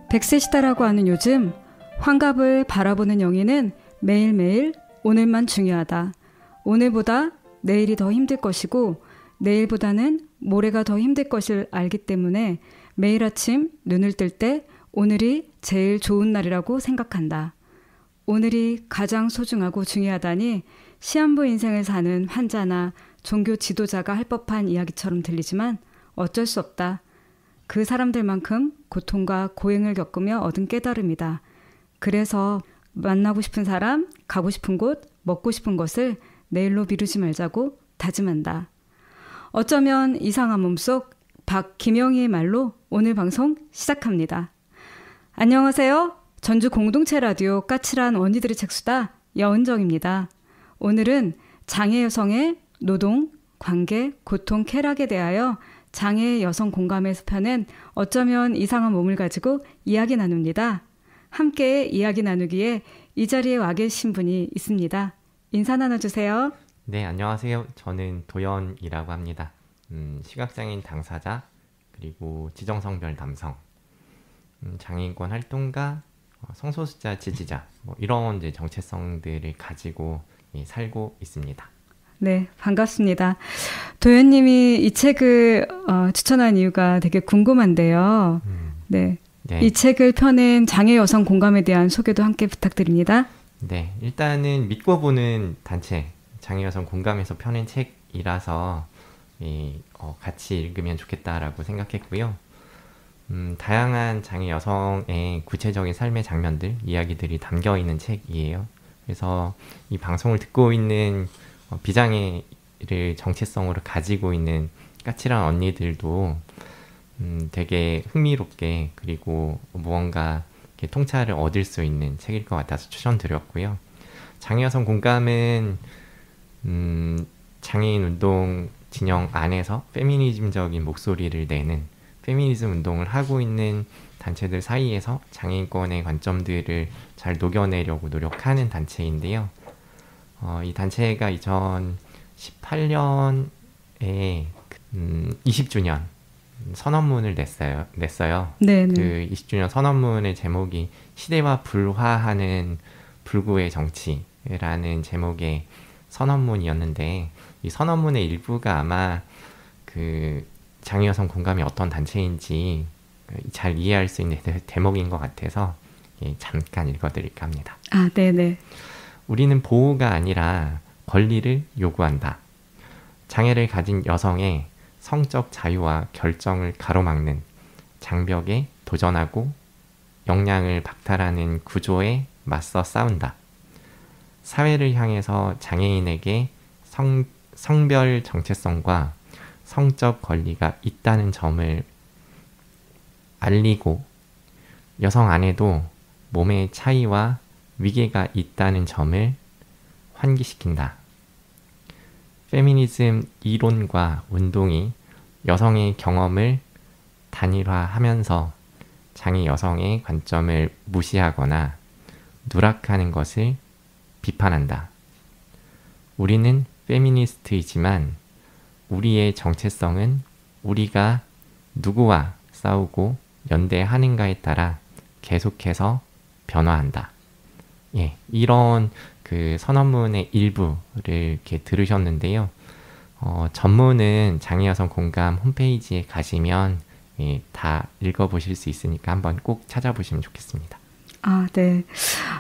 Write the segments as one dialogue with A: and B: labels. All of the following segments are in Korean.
A: 100세 시대라고 하는 요즘 환갑을 바라보는 영희는 매일매일 오늘만 중요하다. 오늘보다 내일이 더 힘들 것이고 내일보다는 모레가 더 힘들 것을 알기 때문에 매일 아침 눈을 뜰 때 오늘이 제일 좋은 날이라고 생각한다. 오늘이 가장 소중하고 중요하다니 시한부 인생을 사는 환자나 종교 지도자가 할 법한 이야기처럼 들리지만 어쩔 수 없다. 그 사람들만큼 고통과 고행을 겪으며 얻은 깨달음이다. 그래서 만나고 싶은 사람, 가고 싶은 곳, 먹고 싶은 것을 내일로 미루지 말자고 다짐한다. 어쩌면 이상한 몸속 박김영희의 말로 오늘 방송 시작합니다. 안녕하세요. 전주 공동체 라디오 까칠한 언니들의 책수다 여은정입니다. 오늘은 장애 여성의 노동, 관계, 고통, 쾌락에 대하여 장애 여성 공감에서 펴낸 어쩌면 이상한 몸을 가지고 이야기 나눕니다. 함께 이야기 나누기에 이 자리에 와 계신 분이 있습니다. 인사 나눠주세요.
B: 네, 안녕하세요. 저는 도연이라고 합니다. 시각장애인 당사자, 그리고 지정성별 남성, 장애인권 활동가, 성소수자 지지자, 이런 이제 정체성들을 가지고 살고 있습니다.
A: 네, 반갑습니다. 도연님이 이 책을 추천한 이유가 되게 궁금한데요. 네. 이 책을 펴낸 장애 여성 공감에 대한 소개도 함께 부탁드립니다.
B: 네, 일단은 믿고 보는 단체, 장애 여성 공감에서 펴낸 책이라서 같이 읽으면 좋겠다라고 생각했고요. 다양한 장애 여성의 구체적인 삶의 장면들, 이야기들이 담겨있는 책이에요. 그래서 이 방송을 듣고 있는 비장애를 정체성으로 가지고 있는 까칠한 언니들도 되게 흥미롭게, 그리고 무언가 이렇게 통찰을 얻을 수 있는 책일 것 같아서 추천드렸고요. 장애 여성 공감은 장애인 운동 진영 안에서 페미니즘적인 목소리를 내는, 페미니즘 운동을 하고 있는 단체들 사이에서 장애인권의 관점들을 잘 녹여내려고 노력하는 단체인데요. 이 단체가 2018년에 20주년 선언문을 냈어요.
A: 네네.
B: 그 20주년 선언문의 제목이 시대와 불화하는 불구의 정치라는 제목의 선언문이었는데, 이 선언문의 일부가 아마 그 장애 여성 공감이 어떤 단체인지 잘 이해할 수 있는 대목인 것 같아서 잠깐 읽어드릴까 합니다.
A: 아, 네네.
B: 우리는 보호가 아니라 권리를 요구한다. 장애를 가진 여성의 성적 자유와 결정을 가로막는 장벽에 도전하고 역량을 박탈하는 구조에 맞서 싸운다. 사회를 향해서 장애인에게 성별 정체성과 성적 권리가 있다는 점을 알리고, 여성 안에도 몸의 차이와 위계가 있다는 점을 환기시킨다. 페미니즘 이론과 운동이 여성의 경험을 단일화하면서 장애 여성의 관점을 무시하거나 누락하는 것을 비판한다. 우리는 페미니스트이지만 우리의 정체성은 우리가 누구와 싸우고 연대하는가에 따라 계속해서 변화한다. 예, 이런 그 선언문의 일부를 이렇게 들으셨는데요. 전문은 장애 여성 공감 홈페이지에 가시면 다 읽어보실 수 있으니까 한번 꼭 찾아보시면 좋겠습니다.
A: 아, 네.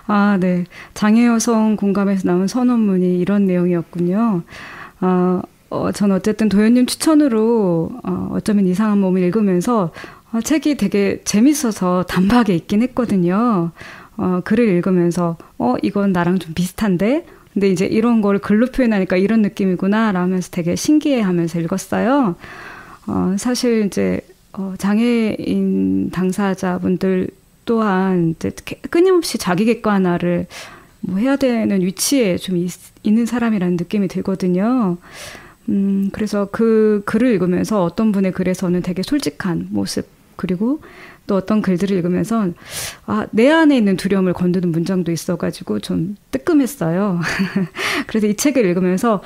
A: 아, 네. 장애 여성 공감에서 나온 선언문이 이런 내용이었군요. 전 어쨌든 도연님 추천으로 어쩌면 이상한 몸을 읽으면서 책이 되게 재밌어서 단박에 읽긴 했거든요. 글을 읽으면서 이건 나랑 좀 비슷한데? 근데 이제 이런 걸 글로 표현하니까 이런 느낌이구나 라면서 되게 신기해하면서 읽었어요. 사실 이제 장애인 당사자분들 또한 이제 끊임없이 자기 객관화를 해야 되는 위치에 좀 있는 사람이라는 느낌이 들거든요. 그래서 그 글을 읽으면서 어떤 분의 글에서는 되게 솔직한 모습, 그리고 또 어떤 글들을 읽으면서 내 안에 있는 두려움을 건드는 문장도 있어가지고 좀 뜨끔했어요. 그래서 이 책을 읽으면서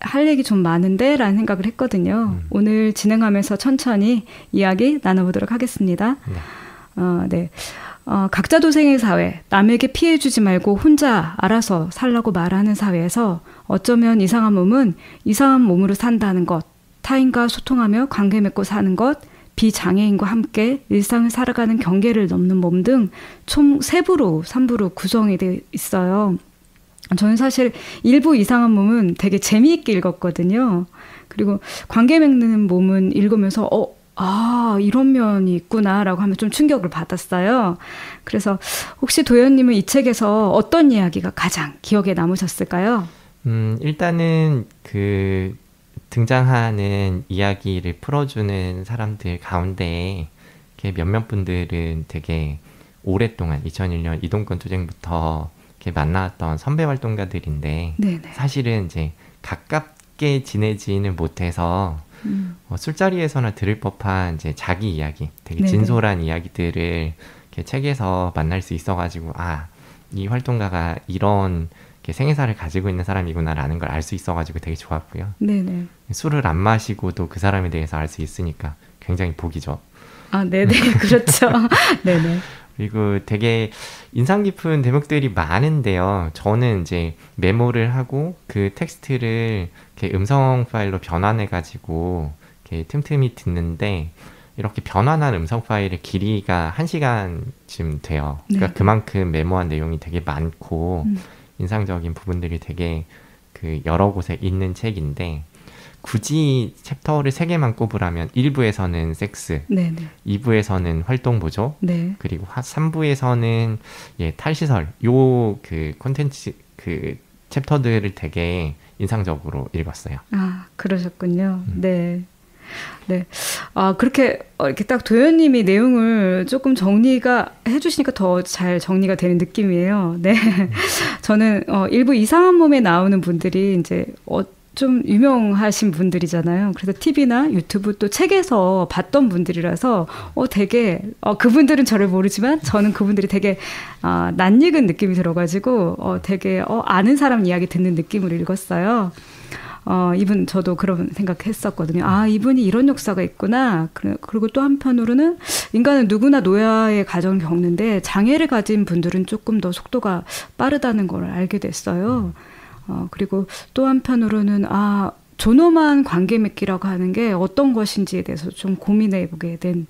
A: 할 얘기 좀 많은데? 라는 생각을 했거든요. 오늘 진행하면서 천천히 이야기 나눠보도록 하겠습니다.
B: 네.
A: 네. 각자 도생의 사회, 남에게 피해 주지 말고 혼자 알아서 살라고 말하는 사회에서 어쩌면 이상한 몸은 이상한 몸으로 산다는 것, 타인과 소통하며 관계 맺고 사는 것, 비장애인과 함께 일상을 살아가는 경계를 넘는 몸 등 총 3부로 구성이 되어 있어요. 저는 사실 일부 이상한 몸은 되게 재미있게 읽었거든요. 그리고 관계 맺는 몸은 읽으면서 이런 면이 있구나라고 하면 좀 충격을 받았어요. 그래서 혹시 도연님은 이 책에서 어떤 이야기가 가장 기억에 남으셨을까요?
B: 일단은 등장하는 이야기를 풀어주는 사람들 가운데 몇몇 분들은 되게 오랫동안 2001년 이동권 투쟁부터 만나왔던 선배 활동가들인데 네네. 사실은 이제 가깝게 지내지는 못해서 술자리에서나 들을 법한 이제 자기 이야기, 되게 네네. 진솔한 이야기들을 책에서 만날 수 있어가지고 이 활동가가 이런 생애사를 가지고 있는 사람이구나라는 걸 알 수 있어가지고 되게 좋았고요. 네네. 술을 안 마시고도 그 사람에 대해서 알 수 있으니까 굉장히 복이죠.
A: 네네, 그렇죠. 네네.
B: 그리고 되게 인상 깊은 대목들이 많은데요. 저는 이제 메모를 하고 그 텍스트를 이렇게 음성 파일로 변환해가지고 이렇게 틈틈이 듣는데 이렇게 변환한 음성 파일의 길이가 1시간쯤 돼요. 그러니까 그만큼 메모한 내용이 되게 많고 인상적인 부분들이 되게 여러 곳에 있는 책인데 굳이 챕터를 3개만 꼽으라면 1부에서는 섹스, 네네. 2부에서는 활동보조, 네. 그리고 3부에서는 탈시설, 콘텐츠 챕터들을 되게 인상적으로 읽었어요.
A: 그러셨군요. 네. 네. 그렇게 이렇게 딱 도연님이 내용을 조금 정리가 해주시니까 더 잘 정리가 되는 느낌이에요. 네. 저는 일부 이상한 몸에 나오는 분들이 이제 좀 유명하신 분들이잖아요. 그래서 TV나 유튜브 또 책에서 봤던 분들이라서 되게 그분들은 저를 모르지만 저는 그분들이 되게 낯익은 느낌이 들어가지고 되게 아는 사람 이야기 듣는 느낌으로 읽었어요. 이분 저도 그런 생각했었거든요. 이분이 이런 역사가 있구나. 그리고 또 한편으로는 인간은 누구나 노화의 과정을 겪는데 장애를 가진 분들은 조금 더 속도가 빠르다는 걸 알게 됐어요. 그리고 또 한편으로는 존엄한 관계 맺기라고 하는 게 어떤 것인지에 대해서 좀 고민해보게 된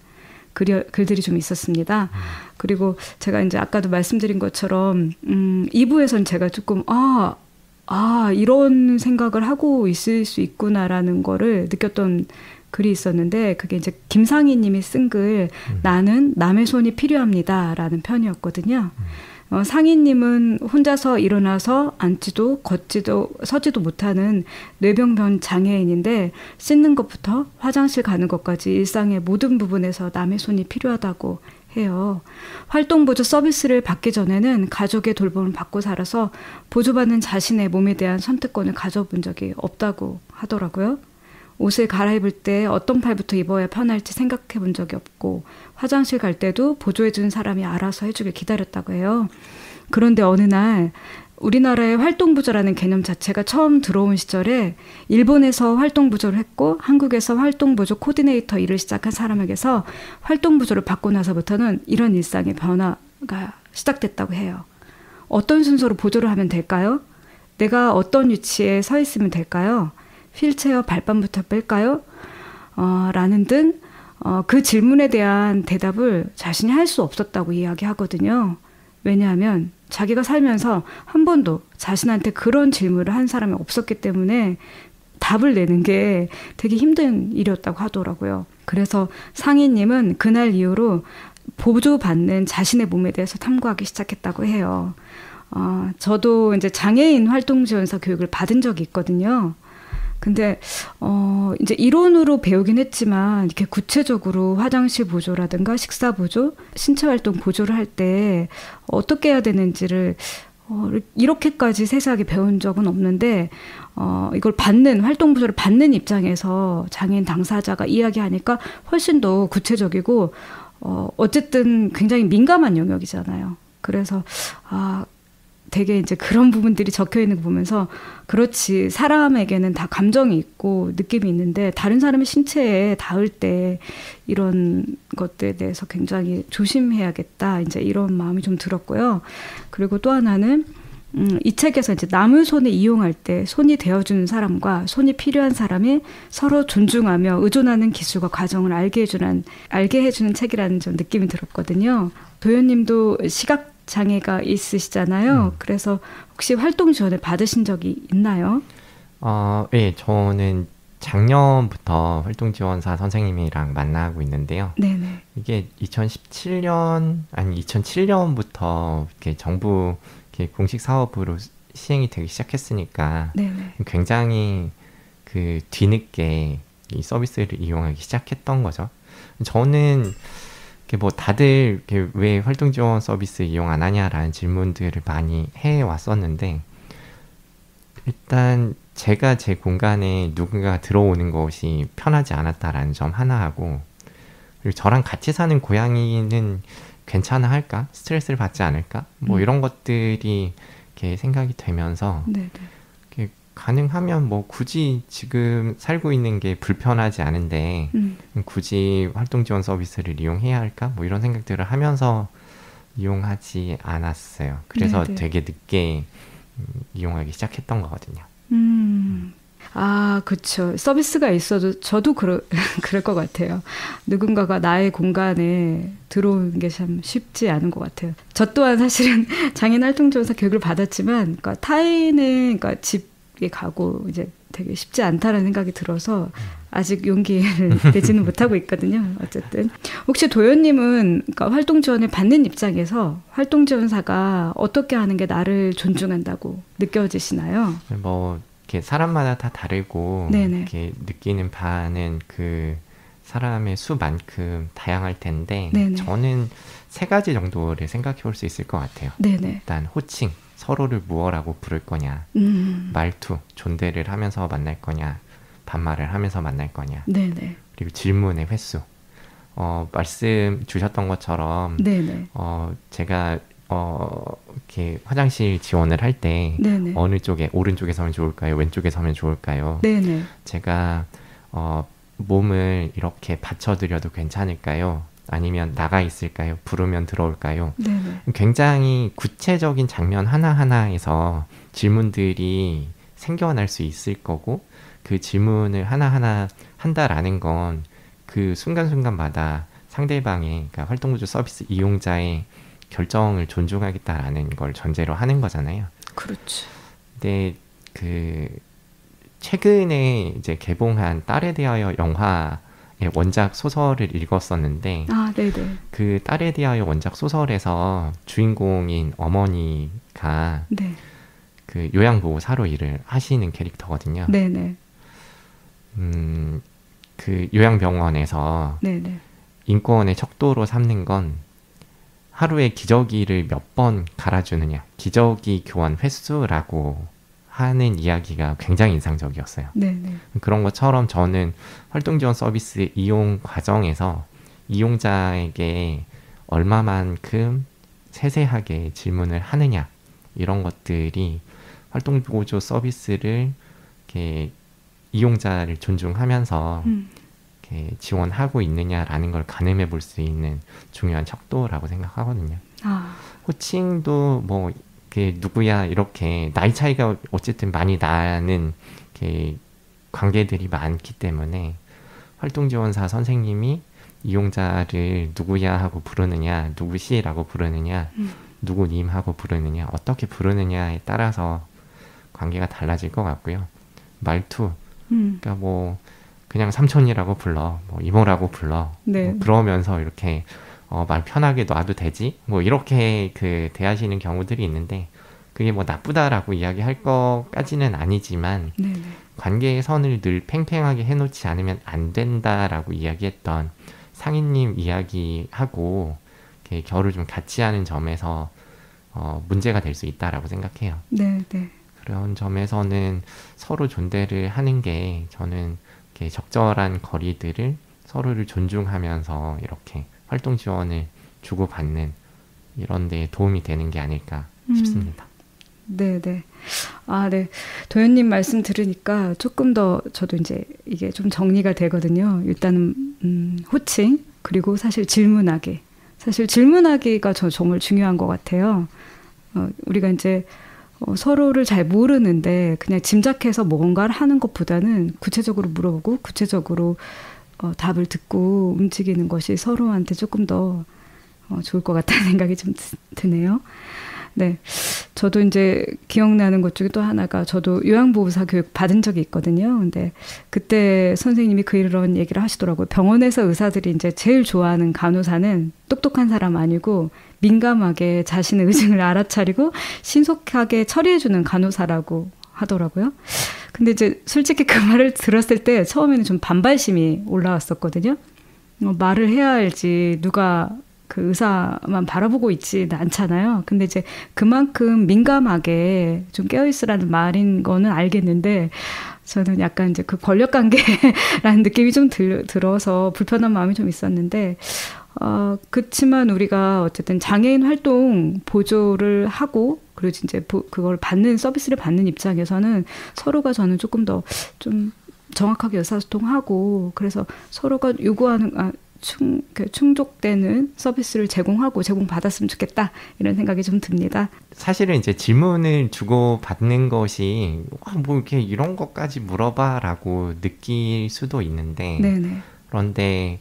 A: 글들이 좀 있었습니다. 그리고 제가 이제 아까도 말씀드린 것처럼 2부에서는 제가 조금 이런 생각을 하고 있을 수 있구나라는 거를 느꼈던 글이 있었는데 그게 이제 김상희 님이 쓴 글 나는 남의 손이 필요합니다라는 편이었거든요. 상희님은 혼자서 일어나서 앉지도 걷지도 서지도 못하는 뇌병변 장애인인데 씻는 것부터 화장실 가는 것까지 일상의 모든 부분에서 남의 손이 필요하다고 해요. 활동보조 서비스를 받기 전에는 가족의 돌봄을 받고 살아서 보조받는 자신의 몸에 대한 선택권을 가져본 적이 없다고 하더라고요. 옷을 갈아입을 때 어떤 팔부터 입어야 편할지 생각해 본 적이 없고 화장실 갈 때도 보조해준 사람이 알아서 해주길 기다렸다고 해요. 그런데 어느 날 우리나라의 활동보조라는 개념 자체가 처음 들어온 시절에 일본에서 활동보조를 했고 한국에서 활동보조 코디네이터 일을 시작한 사람에게서 활동보조를 받고 나서부터는 이런 일상의 변화가 시작됐다고 해요. 어떤 순서로 보조를 하면 될까요? 내가 어떤 위치에 서 있으면 될까요? 휠체어 발판부터 뺄까요? 라는 등 그 질문에 대한 대답을 자신이 할 수 없었다고 이야기하거든요. 왜냐하면 자기가 살면서 한 번도 자신한테 그런 질문을 한 사람이 없었기 때문에 답을 내는 게 되게 힘든 일이었다고 하더라고요. 그래서 상희님은 그날 이후로 보조받는 자신의 몸에 대해서 탐구하기 시작했다고 해요. 저도 이제 장애인 활동지원사 교육을 받은 적이 있거든요. 근데 이제 이론으로 배우긴 했지만 이렇게 구체적으로 화장실 보조라든가 식사 보조, 신체 활동 보조를 할 때 어떻게 해야 되는지를 이렇게까지 세세하게 배운 적은 없는데 이걸 활동 보조를 받는 입장에서 장애인 당사자가 이야기하니까 훨씬 더 구체적이고 어쨌든 굉장히 민감한 영역이잖아요. 그래서 되게 이제 그런 부분들이 적혀 있는 거 보면서 그렇지 사람에게는 다 감정이 있고 느낌이 있는데 다른 사람의 신체에 닿을 때 이런 것들에 대해서 굉장히 조심해야겠다 이제 이런 마음이 좀 들었고요. 그리고 또 하나는 이 책에서 이제 남의 손을 이용할 때 손이 되어주는 사람과 손이 필요한 사람이 서로 존중하며 의존하는 기술과 과정을 알게 해주는 책이라는 좀 느낌이 들었거든요. 도현님도 시각 장애가 있으시잖아요. 그래서 혹시 활동 지원을 받으신 적이 있나요?
B: 네, 저는 작년부터 활동지원사 선생님이랑 만나고 있는데요.
A: 네네.
B: 이게 2007년부터 이렇게 정부 이렇게 공식 사업으로 시행이 되기 시작했으니까
A: 네네.
B: 굉장히 그 뒤늦게 이 서비스를 이용하기 시작했던 거죠. 저는 뭐 다들 왜 활동지원 서비스 이용 안 하냐라는 질문들을 많이 해왔었는데 일단 제가 제 공간에 누군가 들어오는 것이 편하지 않았다라는 점 하나 하고 그리고 저랑 같이 사는 고양이는 괜찮아 할까? 스트레스를 받지 않을까? 뭐 이런 것들이 이렇게 생각이 되면서
A: 네네.
B: 이렇게 가능하면 뭐 굳이 지금 살고 있는 게 불편하지 않은데 굳이 활동지원 서비스를 이용해야 할까? 뭐 이런 생각들을 하면서 이용하지 않았어요. 그래서
A: 네네.
B: 되게 늦게 이용하기 시작했던 거거든요.
A: 아, 그렇죠. 서비스가 있어도 저도 그럴 것 같아요. 누군가가 나의 공간에 들어오는 게 참 쉽지 않은 것 같아요. 저 또한 사실은 장애인 활동지원사 교육을 받았지만, 그러니까 타인의 그러니까 집에 가고 이제 되게 쉽지 않다는 생각이 들어서 아직 용기를 내지는 못하고 있거든요. 어쨌든 혹시 도현님은 그러니까 활동 지원을 받는 입장에서 활동 지원사가 어떻게 하는 게 나를 존중한다고 느껴지시나요?
B: 뭐 이렇게 사람마다 다 다르고
A: 네네.
B: 이렇게 느끼는 바는 그 사람의 수만큼 다양할 텐데
A: 네네.
B: 저는 3가지 정도를 생각해 볼 수 있을 것 같아요.
A: 네네.
B: 일단 호칭, 서로를 무엇라고 부를 거냐, 말투, 존대를 하면서 만날 거냐, 반말을 하면서 만날 거냐,
A: 네네.
B: 그리고 질문의 횟수. 말씀 주셨던 것처럼
A: 네네.
B: 제가 이렇게 화장실 지원을 할 때
A: 네네.
B: 어느 쪽에 오른쪽에 서면 좋을까요? 왼쪽에 서면 좋을까요?
A: 네네.
B: 제가 몸을 이렇게 받쳐드려도 괜찮을까요? 아니면 나가 있을까요? 부르면 들어올까요?
A: 네네.
B: 굉장히 구체적인 장면 하나하나에서 질문들이 생겨날 수 있을 거고 그 질문을 하나하나 한다라는 건 그 순간순간마다 상대방의 그러니까 활동구조 서비스 이용자의 결정을 존중하겠다라는 걸 전제로 하는 거잖아요.
A: 그렇죠.
B: 근데 그 최근에 이제 개봉한 딸에 대하여 영화의 원작 소설을 읽었었는데
A: 아, 네네.
B: 그 딸에 대하여 원작 소설에서 주인공인 어머니가
A: 네.
B: 그 요양보호사로 일을 하시는 캐릭터거든요.
A: 네네.
B: 그 요양병원에서
A: 네네.
B: 인권의 척도로 삼는 건 하루에 기저귀를 몇 번 갈아주느냐, 기저귀 교환 횟수라고 하는 이야기가 굉장히 인상적이었어요.
A: 네네.
B: 그런 것처럼 저는 활동지원 서비스 이용 과정에서 이용자에게 얼마만큼 세세하게 질문을 하느냐, 이런 것들이 활동보조 서비스를 이렇게 이용자를 존중하면서 이렇게 지원하고 있느냐라는 걸 가늠해 볼 수 있는 중요한 척도라고 생각하거든요.
A: 아.
B: 호칭도 뭐 이렇게 누구야 이렇게 나이 차이가 어쨌든 많이 나는 이렇게 관계들이 많기 때문에 활동지원사 선생님이 이용자를 누구야 하고 부르느냐, 누구시라고 부르느냐, 누구님 하고 부르느냐, 어떻게 부르느냐에 따라서 관계가 달라질 것 같고요. 말투, 그러니까 뭐 그냥 삼촌이라고 불러, 뭐 이모라고 불러,
A: 네.
B: 뭐 그러면서 이렇게 말 편하게 놔도 되지? 뭐 이렇게 그 대하시는 경우들이 있는데 그게 뭐 나쁘다라고 이야기할 것까지는 아니지만
A: 네네.
B: 관계의 선을 늘 팽팽하게 해놓지 않으면 안 된다라고 이야기했던 상인님 이야기하고 이렇게 결을 좀 같이 하는 점에서 문제가 될 수 있다라고 생각해요.
A: 네네.
B: 그런 점에서는 서로 존대를 하는 게 저는 이렇게 적절한 거리들을 서로를 존중하면서 이렇게 활동 지원을 주고받는 이런 데 도움이 되는 게 아닐까 싶습니다.
A: 네네. 아, 네. 도현님 말씀 들으니까 조금 더 저도 이제 이게 좀 정리가 되거든요. 일단은, 호칭, 그리고 사실 질문하기. 사실 질문하기가 저 정말 중요한 것 같아요. 우리가 이제 서로를 잘 모르는데 그냥 짐작해서 뭔가를 하는 것보다는 구체적으로 물어보고 구체적으로 답을 듣고 움직이는 것이 서로한테 조금 더 좋을 것 같다는 생각이 좀 드네요. 네. 저도 이제 기억나는 것 중에 또 하나가 저도 요양보호사 교육 받은 적이 있거든요. 근데 그때 선생님이 그런 얘기를 하시더라고요. 병원에서 의사들이 이제 제일 좋아하는 간호사는 똑똑한 사람 아니고 민감하게 자신의 의증을 알아차리고 신속하게 처리해주는 간호사라고 하더라고요. 근데 이제 솔직히 그 말을 들었을 때 처음에는 좀 반발심이 올라왔었거든요. 말을 해야 알지 누가 그 의사만 바라보고 있지 않잖아요. 근데 이제 그만큼 민감하게 좀 깨어있으라는 말인 거는 알겠는데 저는 약간 이제 그 권력관계라는 느낌이 좀 들어서 불편한 마음이 좀 있었는데 그렇지만 우리가 어쨌든 장애인 활동 보조를 하고 그리고 이제 그걸 받는 서비스를 받는 입장에서는 서로가 저는 조금 더 좀 정확하게 의사소통하고 그래서 서로가 요구하는 충족되는 서비스를 제공받았으면 좋겠다 이런 생각이 좀 듭니다.
B: 사실은 이제 질문을 주고 받는 것이 뭐 이렇게 이런 것까지 물어봐라고 느낄 수도 있는데 네네. 그런데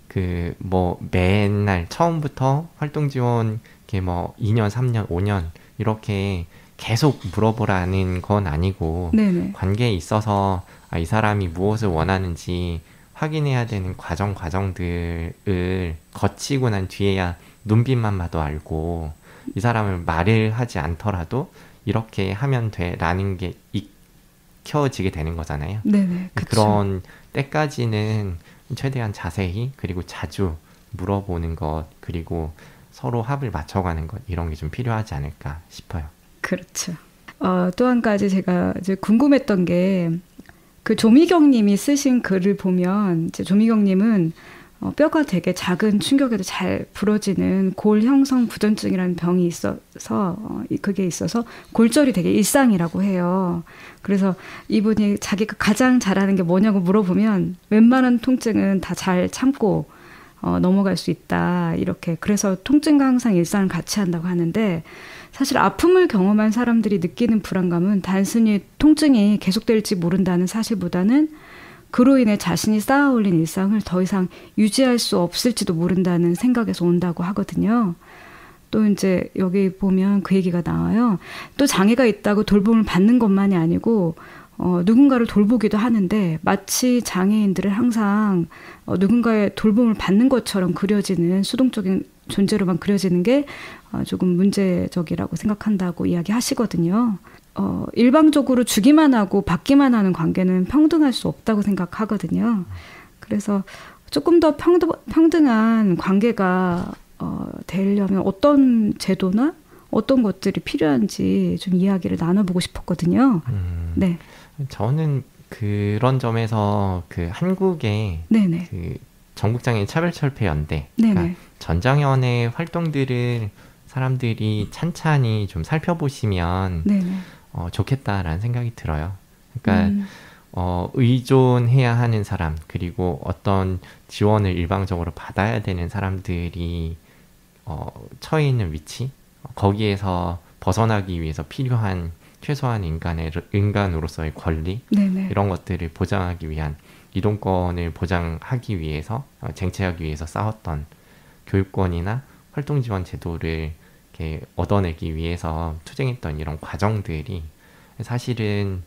B: 그 뭐 맨날 처음부터 활동 지원 이렇게 뭐 2년, 3년, 5년 이렇게 계속 물어보라는 건 아니고 네네. 관계에 있어서 이 사람이 무엇을 원하는지 확인해야 되는 과정들을 거치고 난 뒤에야 눈빛만 봐도 알고 이 사람을 말을 하지 않더라도 이렇게 하면 돼라는 게 익혀지게 되는 거잖아요.
A: 네네,
B: 그런 때까지는 최대한 자세히 그리고 자주 물어보는 것 그리고 서로 합을 맞춰가는 것 이런 게 좀 필요하지 않을까 싶어요.
A: 그렇죠. 또 한 가지 제가 이제 궁금했던 게 그 조미경 님이 쓰신 글을 보면 이제 조미경 님은 뼈가 되게 작은 충격에도 잘 부러지는 골 형성 부전증이라는 병이 있어서 그게 있어서 골절이 되게 일상이라고 해요. 그래서 이분이 자기가 가장 잘하는 게 뭐냐고 물어보면 웬만한 통증은 다 잘 참고 넘어갈 수 있다. 이렇게 그래서 통증과 항상 일상을 같이 한다고 하는데 사실 아픔을 경험한 사람들이 느끼는 불안감은 단순히 통증이 계속될지 모른다는 사실보다는 그로 인해 자신이 쌓아올린 일상을 더 이상 유지할 수 없을지도 모른다는 생각에서 온다고 하거든요. 또 이제 여기 보면 그 얘기가 나와요. 또 장애가 있다고 돌봄을 받는 것만이 아니고 누군가를 돌보기도 하는데 마치 장애인들을 항상 누군가의 돌봄을 받는 것처럼 그려지는 수동적인 존재로만 그려지는 게 조금 문제적이라고 생각한다고 이야기하시거든요. 일방적으로 주기만 하고 받기만 하는 관계는 평등할 수 없다고 생각하거든요. 그래서 조금 더 평등한 관계가 되려면 어떤 제도나 어떤 것들이 필요한지 좀 이야기를 나눠보고 싶었거든요. 네.
B: 저는 그런 점에서 그 한국의
A: 네네.
B: 그 전국장애인 차별철폐연대 그러니까 전장연의 활동들을 사람들이 찬찬히 좀 살펴보시면 좋겠다라는 생각이 들어요. 그러니까 의존해야 하는 사람 그리고 어떤 지원을 일방적으로 받아야 되는 사람들이 처해 있는 위치 거기에서 벗어나기 위해서 필요한 최소한 인간으로서의 권리 이런 것들을 보장하기 위한 이동권을 보장하기 위해서 쟁취하기 위해서 싸웠던 교육권이나 활동지원 제도를 이렇게 얻어내기 위해서 투쟁했던 이런 과정들이 사실은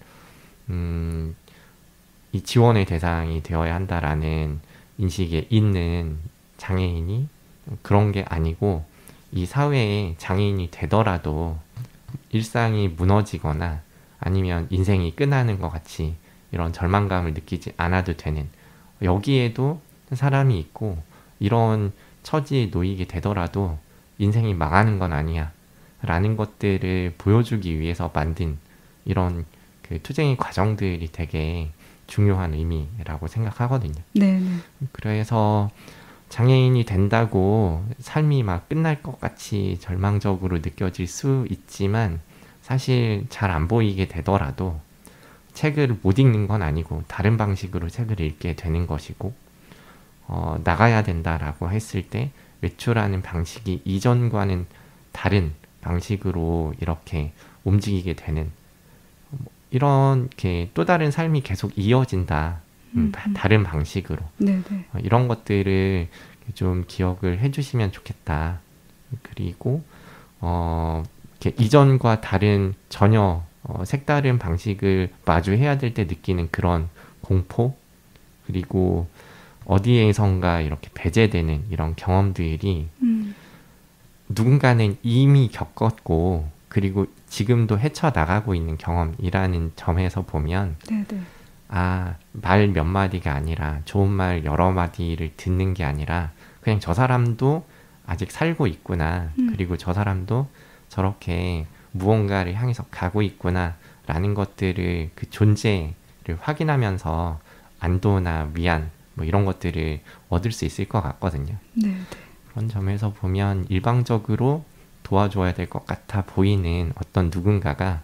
B: 이 지원의 대상이 되어야 한다라는 인식에 있는 장애인이 그런 게 아니고 이 사회에 장애인이 되더라도 일상이 무너지거나 아니면 인생이 끝나는 것 같이 이런 절망감을 느끼지 않아도 되는 여기에도 사람이 있고 이런 처지에 놓이게 되더라도 인생이 망하는 건 아니야 라는 것들을 보여주기 위해서 만든 이런 그 투쟁의 과정들이 되게 중요한 의미라고 생각하거든요.
A: 네.
B: 그래서 장애인이 된다고 삶이 막 끝날 것 같이 절망적으로 느껴질 수 있지만 사실 잘 안 보이게 되더라도 책을 못 읽는 건 아니고 다른 방식으로 책을 읽게 되는 것이고, 나가야 된다라고 했을 때 외출하는 방식이 이전과는 다른 방식으로 이렇게 움직이게 되는, 이렇게 또 다른 삶이 계속 이어진다. 다른 방식으로.
A: 네네.
B: 이런 것들을 좀 기억을 해주시면 좋겠다. 그리고 이렇게 이전과 다른 전혀 색다른 방식을 마주해야 될 때 느끼는 그런 공포, 그리고 어디에선가 이렇게 배제되는 이런 경험들이 누군가는 이미 겪었고 그리고 지금도 헤쳐나가고 있는 경험이라는 점에서 보면
A: 네네.
B: 말 몇 마디가 아니라 좋은 말 여러 마디를 듣는 게 아니라 그냥 저 사람도 아직 살고 있구나. 그리고 저 사람도 저렇게 무언가를 향해서 가고 있구나 라는 것들을, 그 존재를 확인하면서 안도나 위안 뭐 이런 것들을 얻을 수 있을 것 같거든요.
A: 네.
B: 그런 점에서 보면 일방적으로 도와줘야 될 것 같아 보이는 어떤 누군가가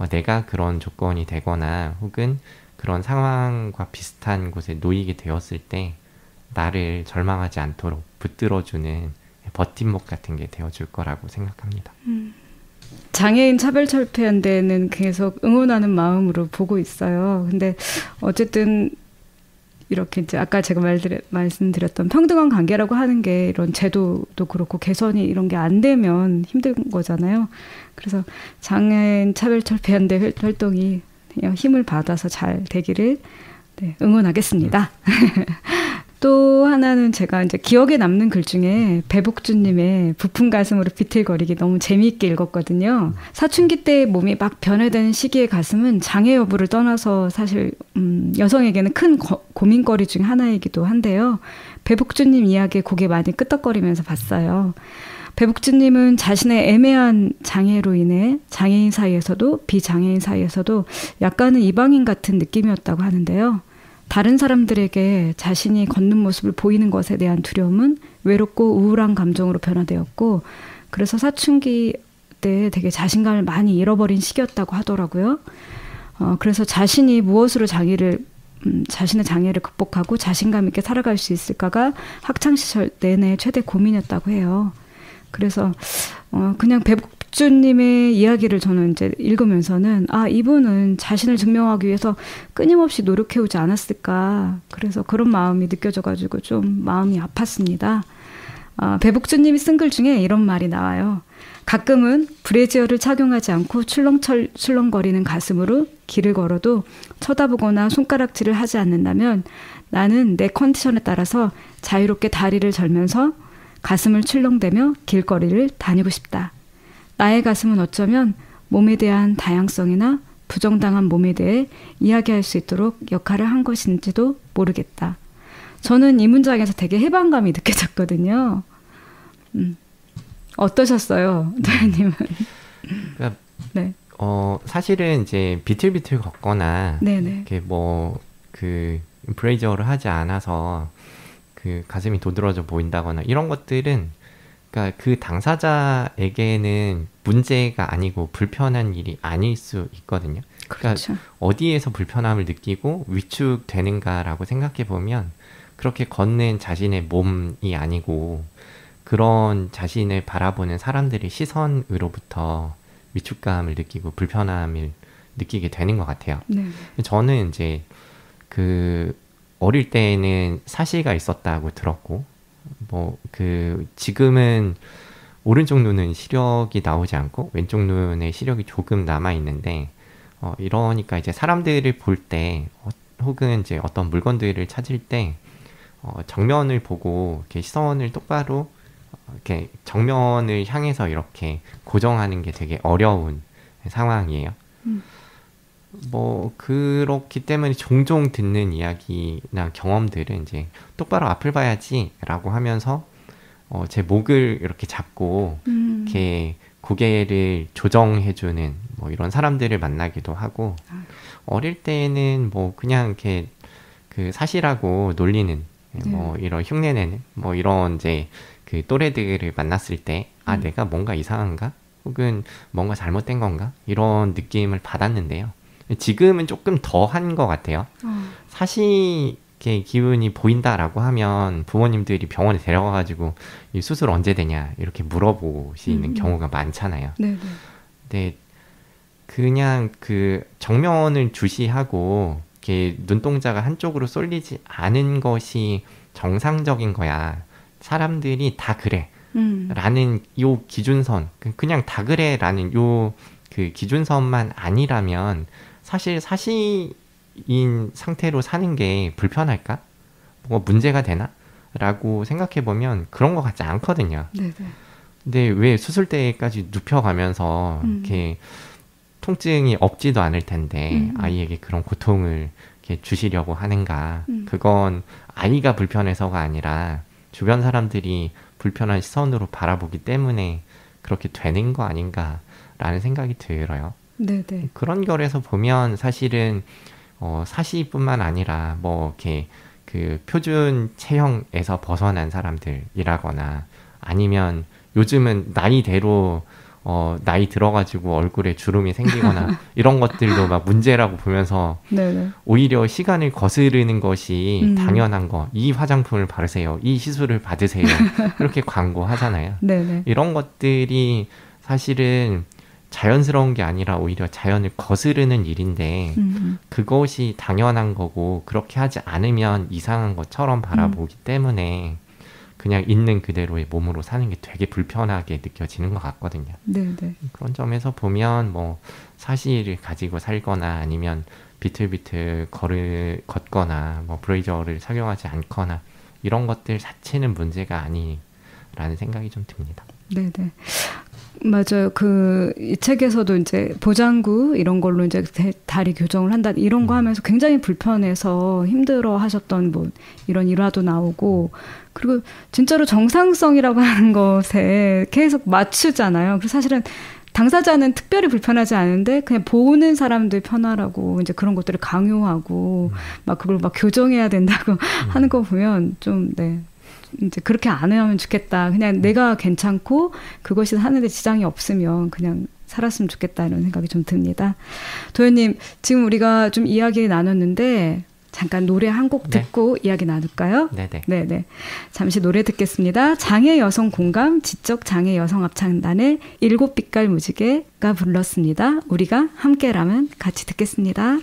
B: 내가 그런 조건이 되거나 혹은 그런 상황과 비슷한 곳에 놓이게 되었을 때 나를 절망하지 않도록 붙들어주는 버팀목 같은 게 되어줄 거라고 생각합니다.
A: 장애인 차별철폐연대는 계속 응원하는 마음으로 보고 있어요. 근데 어쨌든 이렇게 이제 아까 제가 말씀드렸던 평등한 관계라고 하는 게 이런 제도도 그렇고 개선이 이런 게 안 되면 힘든 거잖아요. 그래서 장애인 차별철폐연대 활동이 힘을 받아서 잘 되기를 응원하겠습니다. 또 하나는 제가 이제 기억에 남는 글 중에 배복주님의 부푼 가슴으로 비틀거리기 너무 재미있게 읽었거든요. 사춘기 때 몸이 막 변해되는 시기의 가슴은 장애 여부를 떠나서 사실 여성에게는 큰 고민거리 중 하나이기도 한데요. 배복주님 이야기에 고개 많이 끄덕거리면서 봤어요. 배복주님은 자신의 애매한 장애로 인해 장애인 사이에서도 비장애인 사이에서도 약간은 이방인 같은 느낌이었다고 하는데요. 다른 사람들에게 자신이 걷는 모습을 보이는 것에 대한 두려움은 외롭고 우울한 감정으로 변화되었고, 그래서 사춘기 때 되게 자신감을 많이 잃어버린 시기였다고 하더라고요. 그래서 자신이 무엇으로 자신의 장애를 극복하고 자신감 있게 살아갈 수 있을까가 학창시절 내내 최대 고민이었다고 해요. 그래서 그냥 배복주님의 이야기를 저는 이제 읽으면서는 이분은 자신을 증명하기 위해서 끊임없이 노력해오지 않았을까. 그래서 그런 마음이 느껴져가지고 좀 마음이 아팠습니다. 배복주님이 쓴 글 중에 이런 말이 나와요. 가끔은 브래지어를 착용하지 않고 출렁거리는 가슴으로 길을 걸어도 쳐다보거나 손가락질을 하지 않는다면 나는 내 컨디션에 따라서 자유롭게 다리를 절면서 가슴을 출렁대며 길거리를 다니고 싶다. 나의 가슴은 어쩌면 몸에 대한 다양성이나 부정당한 몸에 대해 이야기할 수 있도록 역할을 한 것인지도 모르겠다. 저는 이 문장에서 되게 해방감이 느껴졌거든요. 어떠셨어요, 도현님은?
B: 그러니까,
A: 네.
B: 사실은 이제 비틀비틀 걷거나 이렇게 브레이저를 하지 않아서 그 가슴이 도드라져 보인다거나 이런 것들은 그러니까 그 당사자에게는 문제가 아니고 불편한 일이 아닐 수 있거든요. 그러니까
A: 그렇죠.
B: 어디에서 불편함을 느끼고 위축되는가라고 생각해 보면 그렇게 걷는 자신의 몸이 아니고 그런 자신을 바라보는 사람들의 시선으로부터 위축감을 느끼고 불편함을 느끼게 되는 것 같아요.
A: 네.
B: 저는 이제 어릴 때에는 사시가 있었다고 들었고, 지금은 오른쪽 눈은 시력이 나오지 않고 왼쪽 눈에 시력이 조금 남아 있는데, 이러니까 이제 사람들을 볼 때, 혹은 이제 어떤 물건들을 찾을 때, 정면을 보고 이렇게 시선을 똑바로 이렇게 정면을 향해서 이렇게 고정하는 게 되게 어려운 상황이에요. 그렇기 때문에 종종 듣는 이야기나 경험들은 이제 똑바로 앞을 봐야지 라고 하면서 제 목을 이렇게 잡고 이렇게 고개를 조정해주는 이런 사람들을 만나기도 하고, 어릴 때는 그냥 이렇게 사시라고 놀리는 이런 흉내내는 이런 이제 그 또래들을 만났을 때 내가 뭔가 이상한가? 혹은 뭔가 잘못된 건가? 이런 느낌을 받았는데요. 지금은 조금 더 한 것 같아요. 사실 이렇게 기운이 보인다라고 하면 부모님들이 병원에 데려가가지고 이 수술 언제 되냐 이렇게 물어보시는 경우가 많잖아요.
A: 네네.
B: 근데 그냥 그 정면을 주시하고 이렇게 눈동자가 한쪽으로 쏠리지 않은 것이 정상적인 거야. 사람들이 다 그래. 라는 요 기준선, 그냥 다 그래 라는 요 그 기준선만 아니라면 사실 사시인 상태로 사는 게 불편할까? 뭐가 문제가 되나? 라고 생각해보면 그런 것 같지 않거든요.
A: 네네.
B: 근데 왜 수술대까지 눕혀가면서 이렇게 통증이 없지도 않을 텐데 아이에게 그런 고통을 이렇게 주시려고 하는가? 그건 아이가 불편해서가 아니라 주변 사람들이 불편한 시선으로 바라보기 때문에 그렇게 되는 거 아닌가라는 생각이 들어요.
A: 네네.
B: 그런 결에서 보면 사실은 사시뿐만 아니라 뭐 이렇게 그 표준 체형에서 벗어난 사람들이라거나 아니면 요즘은 나이대로 나이 들어가지고 얼굴에 주름이 생기거나 이런 것들도 막 문제라고 보면서
A: 네네.
B: 오히려 시간을 거스르는 것이 당연한 거. 이 화장품을 바르세요. 이 시술을 받으세요. 이렇게 광고하잖아요.
A: 네네.
B: 이런 것들이 사실은 자연스러운 게 아니라 오히려 자연을 거스르는 일인데 그것이 당연한 거고 그렇게 하지 않으면 이상한 것처럼 바라보기 때문에 그냥 있는 그대로의 몸으로 사는 게 되게 불편하게 느껴지는 것 같거든요.
A: 네네.
B: 그런 점에서 보면 뭐 사시를 가지고 살거나 아니면 비틀비틀 걷거나 뭐 브레이저를 착용하지 않거나 이런 것들 자체는 문제가 아니라는 생각이 좀 듭니다.
A: 네네. 맞아요. 이 책에서도 이제 보장구 이런 걸로 이제 다리 교정을 한다 이런 거 하면서 굉장히 불편해서 힘들어 하셨던 뭐 이런 일화도 나오고 그리고 진짜로 정상성이라고 하는 것에 계속 맞추잖아요. 그래서 사실은 당사자는 특별히 불편하지 않은데 그냥 보는 사람들 편하라고 이제 그런 것들을 강요하고 막 그걸 막 교정해야 된다고 하는 거 보면 좀 네. 이제 그렇게 안 하면 좋겠다. 그냥 내가 괜찮고 그것이 하는데 지장이 없으면 그냥 살았으면 좋겠다 이런 생각이 좀 듭니다. 도현님, 지금 우리가 좀 이야기 나눴는데 잠깐 노래 한 곡 듣고 이야기 나눌까요?
B: 네네.
A: 네네. 잠시 노래 듣겠습니다. 장애 여성 공감 지적 장애 여성 합창단의 일곱 빛깔 무지개가 불렀습니다. 우리가 함께라면 같이 듣겠습니다.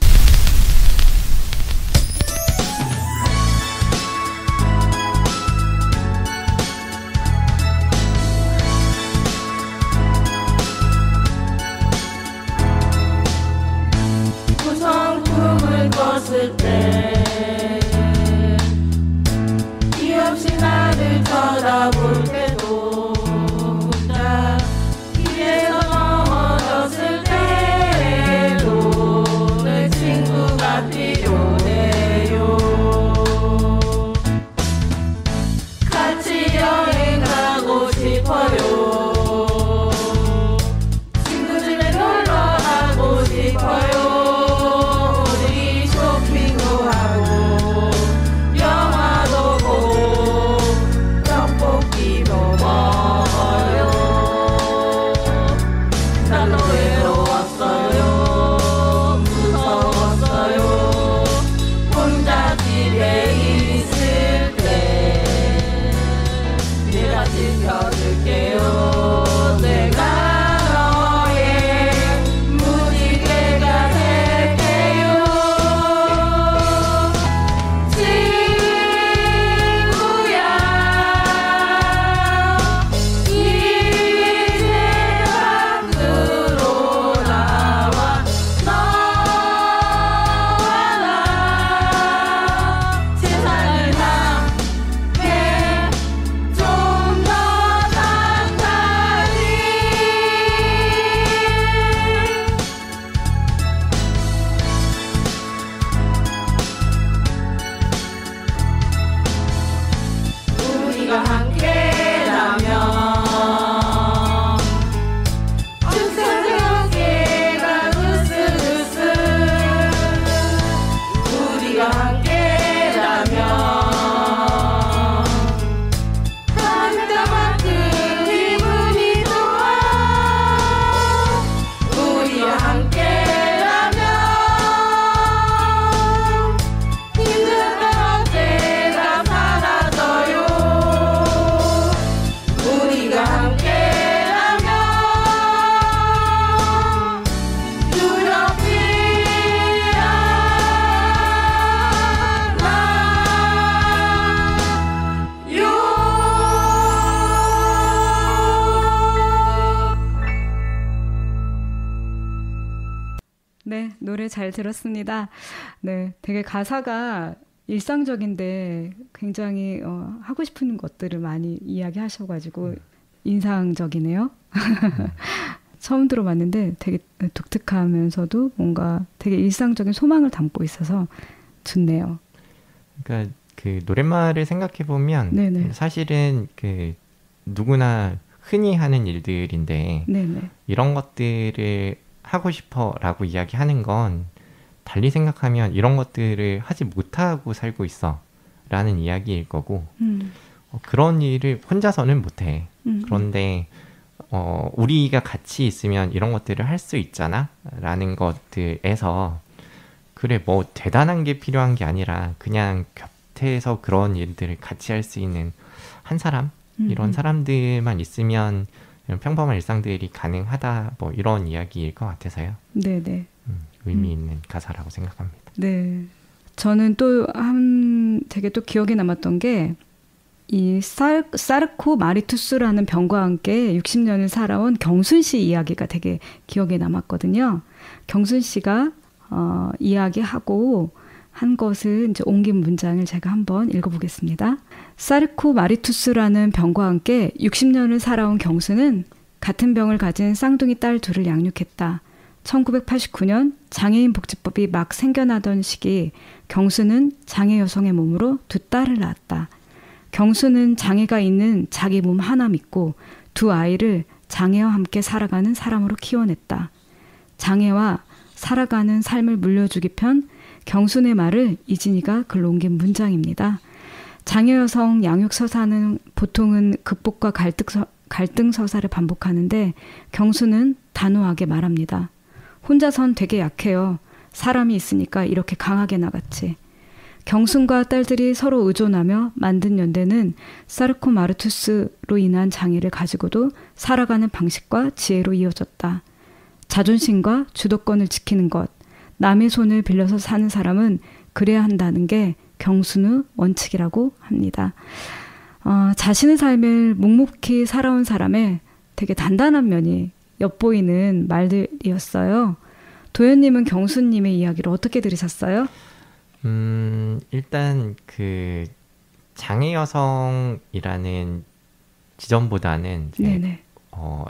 C: 꿨을 때 이 없이 나를 쳐다볼 때도 혼자 길에서 넘어졌을 때에도 내 친구가 필요해요. 같이 여행 가고 싶어요. 친구 집에 놀러 가고 싶어요. 영화도 보고 떡볶이
A: 네, 노래 잘 들었습니다. 네, 되게 가사가 일상적인데 굉장히 하고 싶은 것들을 많이 이야기하셔가지고 인상적이네요. 처음 들어봤는데 되게 독특하면서도 뭔가 되게 일상적인 소망을 담고 있어서 좋네요.
B: 그러니까 그 노랫말을 생각해 보면
A: 네네.
B: 사실은 그 누구나 흔히 하는 일들인데
A: 네네.
B: 이런 것들을 하고 싶어라고 이야기하는 건 달리 생각하면 이런 것들을 하지 못하고 살고 있어라는 이야기일 거고 그런 일을 혼자서는 못해. 그런데 우리가 같이 있으면 이런 것들을 할 수 있잖아 라는 것들에서 그래 뭐 대단한 게 필요한 게 아니라 그냥 곁에서 그런 일들을 같이 할 수 있는 한 사람 이런 사람들만 있으면 이런 평범한 일상들이 가능하다 뭐 이런 이야기일 것 같아서요.
A: 네네.
B: 의미 있는 가사라고 생각합니다.
A: 네. 저는 또 되게 또 기억에 남았던 게 이 사르코 마리투스라는 병과 함께 60년을 살아온 경순 씨 이야기가 되게 기억에 남았거든요. 경순 씨가 이야기하고 한 것을 이제 옮긴 문장을 제가 한번 읽어보겠습니다. 사르코 마리투스라는 병과 함께 60년을 살아온 경순은 같은 병을 가진 쌍둥이 딸 둘을 양육했다. 1989년 장애인 복지법이 막 생겨나던 시기 경수는 장애 여성의 몸으로 두 딸을 낳았다. 경수는 장애가 있는 자기 몸 하나 믿고 두 아이를 장애와 함께 살아가는 사람으로 키워냈다. 장애와 살아가는 삶을 물려주기 편 경순의 말을 이진이가 글로 옮긴 문장입니다. 장애 여성 양육 서사는 보통은 극복과 갈등 서사를 반복하는데 경수는 단호하게 말합니다. 혼자선 되게 약해요. 사람이 있으니까 이렇게 강하게 나갔지. 경순과 딸들이 서로 의존하며 만든 연대는 사르코 마르투스로 인한 장애를 가지고도 살아가는 방식과 지혜로 이어졌다. 자존심과 주도권을 지키는 것, 남의 손을 빌려서 사는 사람은 그래야 한다는 게 경순의 원칙이라고 합니다. 자신의 삶을 묵묵히 살아온 사람의 되게 단단한 면이 엿보이는 말들이었어요. 도현님은 경수님의 이야기를 어떻게 들으셨어요?
B: 일단 그 장애 여성이라는 지점보다는 이제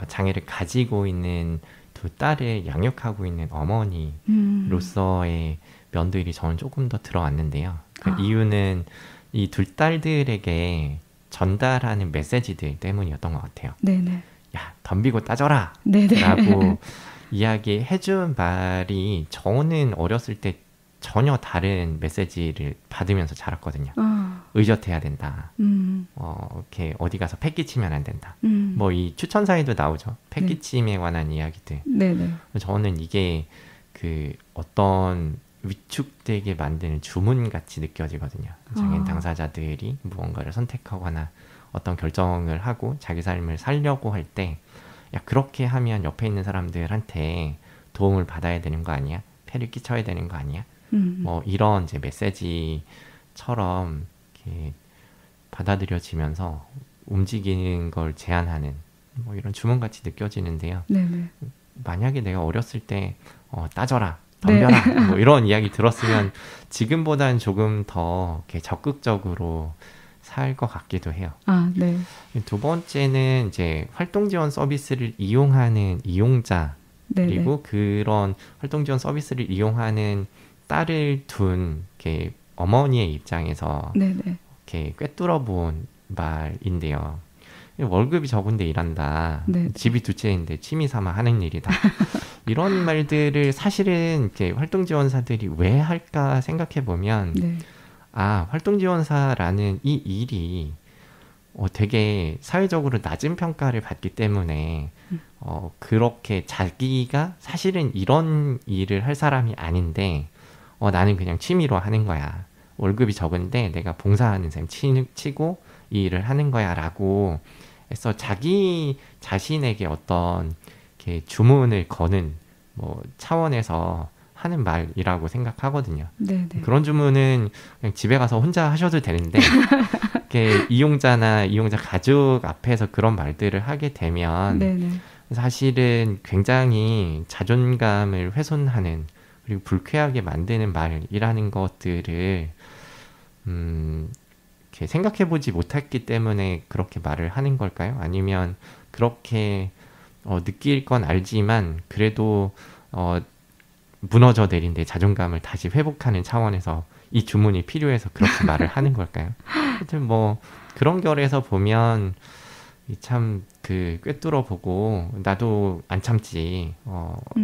B: 장애를 가지고 있는 두 딸을 양육하고 있는 어머니로서의 면들이 저는 조금 더 들어왔는데요. 그 이유는 이 두 딸들에게 전달하는 메시지들 때문이었던 것 같아요.
A: 네네.
B: 야, 덤비고 따져라!
A: 네네.
B: 라고 이야기해준 말이 저는 어렸을 때 전혀 다른 메시지를 받으면서 자랐거든요. 의젓해야 된다. 이렇게 어디 가서 패기치면 안 된다. 뭐 이 추천사에도 나오죠. 패기침에 관한 이야기들.
A: 네네.
B: 저는 이게 그 어떤 위축되게 만드는 주문같이 느껴지거든요. 장애인 당사자들이 무언가를 선택하거나 어떤 결정을 하고 자기 삶을 살려고 할 때 야, 그렇게 하면 옆에 있는 사람들한테 도움을 받아야 되는 거 아니야? 폐를 끼쳐야 되는 거 아니야? 뭐 이런 이제 메시지처럼 이렇게 받아들여지면서 움직이는 걸 제한하는 뭐 이런 주문같이 느껴지는데요.
A: 네네.
B: 만약에 내가 어렸을 때 따져라, 덤벼라 네. 뭐 이런 이야기 들었으면 지금보다는 조금 더 이렇게 적극적으로 살 것 같기도 해요.
A: 네.
B: 두 번째는 이제 활동 지원 서비스를 이용하는 이용자 네네. 그리고 그런 활동 지원 서비스를 이용하는 딸을 둔 이렇게 어머니의 입장에서 네네. 이렇게 꿰뚫어 본 말인데요. 월급이 적은데 일한다. 네네. 집이 두 채인데 취미 삼아 하는 일이다. 이런 말들을 사실은 이렇게 활동 지원사들이 왜 할까 생각해 보면 네. 활동 지원사라는 이 일이 되게 사회적으로 낮은 평가를 받기 때문에 그렇게 자기가 사실은 이런 일을 할 사람이 아닌데 나는 그냥 취미로 하는 거야. 월급이 적은데 내가 봉사하는 셈 치고 이 일을 하는 거야 라고 해서 자기 자신에게 어떤 이렇게 주문을 거는 뭐 차원에서 하는 말이라고 생각하거든요. 네네. 그런 주문은 그냥 집에 가서 혼자 하셔도 되는데 이렇게 이용자나 이용자 가족 앞에서 그런 말들을 하게 되면 네네. 사실은 굉장히 자존감을 훼손하는 그리고 불쾌하게 만드는 말이라는 것들을 이렇게 생각해보지 못했기 때문에 그렇게 말을 하는 걸까요? 아니면 그렇게 느낄 건 알지만 그래도 무너져 내린 내 자존감을 다시 회복하는 차원에서 이 주문이 필요해서 그렇게 말을 하는 걸까요? 하여튼 뭐 그런 결에서 보면 참 그 꿰뚫어 보고 나도 안 참지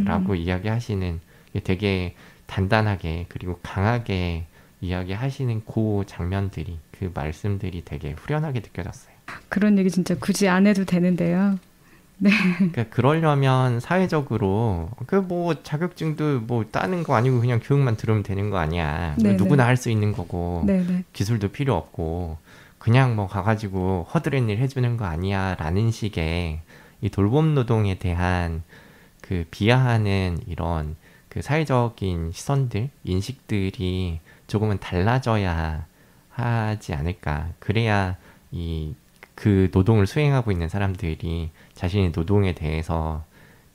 B: 라고 이야기하시는 게 되게 단단하게 그리고 강하게 이야기하시는 그 장면들이 그 말씀들이 되게 후련하게 느껴졌어요.
A: 그런 얘기 진짜 굳이 안 해도 되는데요. 네.
B: 그러니까 그러려면 사회적으로 그 뭐 자격증도 뭐 따는 거 아니고 그냥 교육만 들으면 되는 거 아니야. 누구나 할 수 있는 거고
A: 네네.
B: 기술도 필요 없고 그냥 뭐 가가지고 허드렛 일 해주는 거 아니야 라는 식의 이 돌봄 노동에 대한 그 비하하는 이런 그 사회적인 시선들, 인식들이 조금은 달라져야 하지 않을까. 그래야 그 노동을 수행하고 있는 사람들이 자신의 노동에 대해서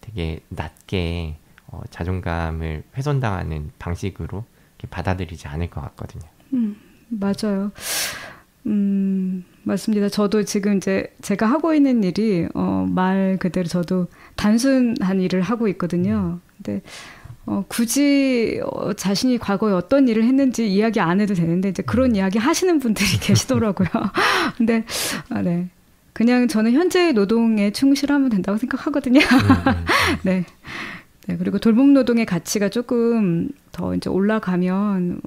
B: 되게 낮게 자존감을 훼손당하는 방식으로 이렇게 받아들이지 않을 것 같거든요.
A: 맞아요. 맞습니다. 저도 지금 이제 제가 하고 있는 일이 말 그대로 저도 단순한 일을 하고 있거든요. 근데 굳이 자신이 과거에 어떤 일을 했는지 이야기 안 해도 되는데 이제 그런 이야기 하시는 분들이 계시더라고요. 근데 네. 그냥 저는 현재의 노동에 충실하면 된다고 생각하거든요. 네. 네. 그리고 돌봄 노동의 가치가 조금 더 이제 올라가면